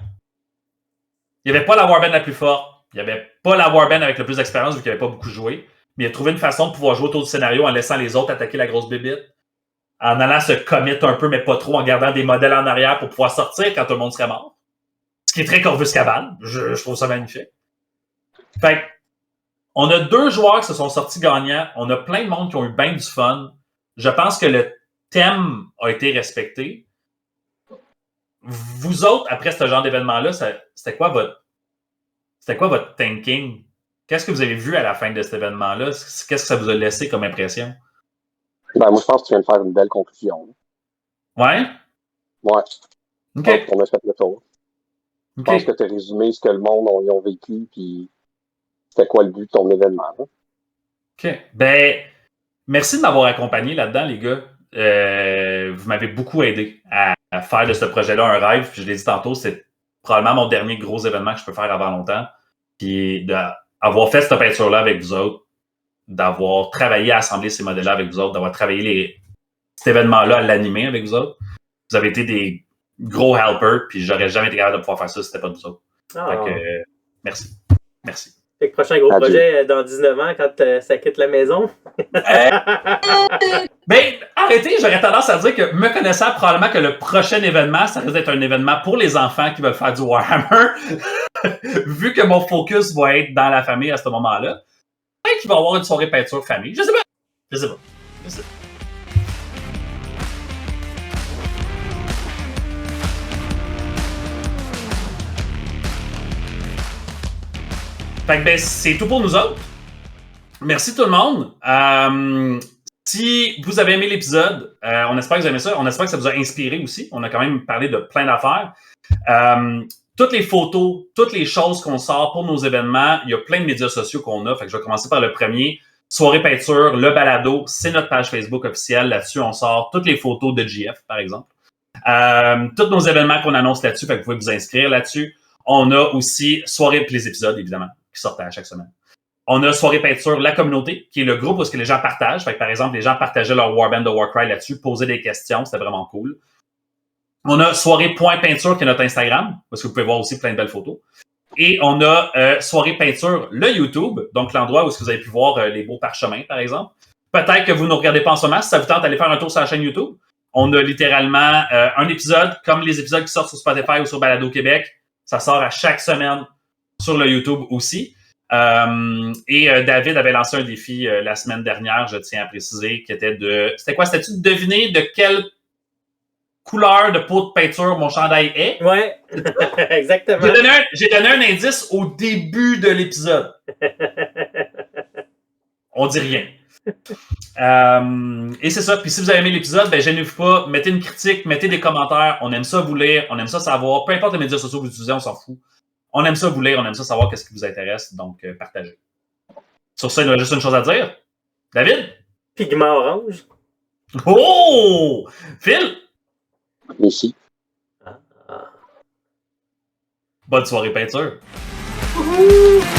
Il n'y avait pas la Warband la plus forte, il n'y avait pas la Warband avec le plus d'expérience, vu qu'il n'avait pas beaucoup joué, mais il a trouvé une façon de pouvoir jouer autour du scénario en laissant les autres attaquer la grosse bébite, en allant se commit un peu, mais pas trop, en gardant des modèles en arrière pour pouvoir sortir quand tout le monde serait mort. Ce qui est très Corvus Cabal. Je trouve ça magnifique. Fait que, on a 2 joueurs qui se sont sortis gagnants. On a plein de monde qui ont eu bien du fun. Je pense que le thème a été respecté. Vous autres, après ce genre d'événement-là, c'était quoi votre thinking? Qu'est-ce que vous avez vu à la fin de cet événement-là? Qu'est-ce que ça vous a laissé comme impression? Ben, moi, je pense que tu viens de faire une belle conclusion. Ouais? Ouais. OK. On a fait le tour. Je pense que tu as résumé ce que le monde ont vécu, puis c'était quoi le but de ton événement. Là. OK. Ben, merci de m'avoir accompagné là-dedans, les gars. Vous m'avez beaucoup aidé à faire de ce projet-là un rêve. Puis je l'ai dit tantôt, c'est probablement mon dernier gros événement que je peux faire avant longtemps. Puis d'avoir fait cette peinture-là avec vous autres, d'avoir travaillé à assembler ces modèles-là avec vous autres, d'avoir travaillé cet événement-là à l'animer avec vous autres. Vous avez été des gros helpers, puis j'aurais jamais été capable de pouvoir faire ça si c'était pas de vous autres. Fait que, merci. Merci. Fait que prochain gros projet dans 19 ans, quand ça quitte la maison. Ben, arrêtez, j'aurais tendance à dire que, me connaissant, probablement que le prochain événement, ça risque d'être un événement pour les enfants qui veulent faire du Warhammer. Vu que mon focus va être dans la famille à ce moment-là. Peut-être qu'il va y avoir une soirée peinture famille. Je sais pas. Fait que ben, c'est tout pour nous autres. Merci tout le monde. Si vous avez aimé l'épisode, on espère que vous aimez ça. On espère que ça vous a inspiré aussi. On a quand même parlé de plein d'affaires. Toutes les photos, toutes les choses qu'on sort pour nos événements, il y a plein de médias sociaux qu'on a. Fait que je vais commencer par le premier. Soirée peinture, le balado, c'est notre page Facebook officielle. Là-dessus, on sort toutes les photos de GF, par exemple. Tous nos événements qu'on annonce là-dessus, fait que vous pouvez vous inscrire là-dessus. On a aussi soirée, puis les épisodes, évidemment, qui sortent à chaque semaine. On a Soirée Peinture, la communauté, qui est le groupe où les gens partagent. Fait que, par exemple, les gens partageaient leur Warband de Warcry là-dessus, posaient des questions, c'était vraiment cool. On a Soirée.peinture, qui est notre Instagram, parce que vous pouvez voir aussi plein de belles photos. Et on a Soirée Peinture, le YouTube, donc l'endroit où vous avez pu voir les beaux parchemins, par exemple. Peut-être que vous ne nous regardez pas en ce moment, si ça vous tente d'aller faire un tour sur la chaîne YouTube. On a littéralement un épisode, comme les épisodes qui sortent sur Spotify ou sur Balado Québec. Ça sort à chaque semaine sur le YouTube aussi. Et David avait lancé un défi la semaine dernière, je tiens à préciser, qui était de... C'était quoi? C'était-tu de deviner de quelle couleur de peau de peinture mon chandail est? Ouais, exactement. J'ai donné un indice au début de l'épisode. On dit rien. Et c'est ça. Puis si vous avez aimé l'épisode, ben gênez-vous pas. Mettez une critique, mettez des commentaires. On aime ça vous lire, on aime ça savoir. Peu importe les médias sociaux que vous utilisez, on s'en fout. On aime ça vous lire, on aime ça savoir qu'est-ce qui vous intéresse. Donc, partagez. Sur ça, il y a juste une chose à dire. David? Pigment orange. Oh! Phil? Ici. Bonne soirée peinture. Wouhou!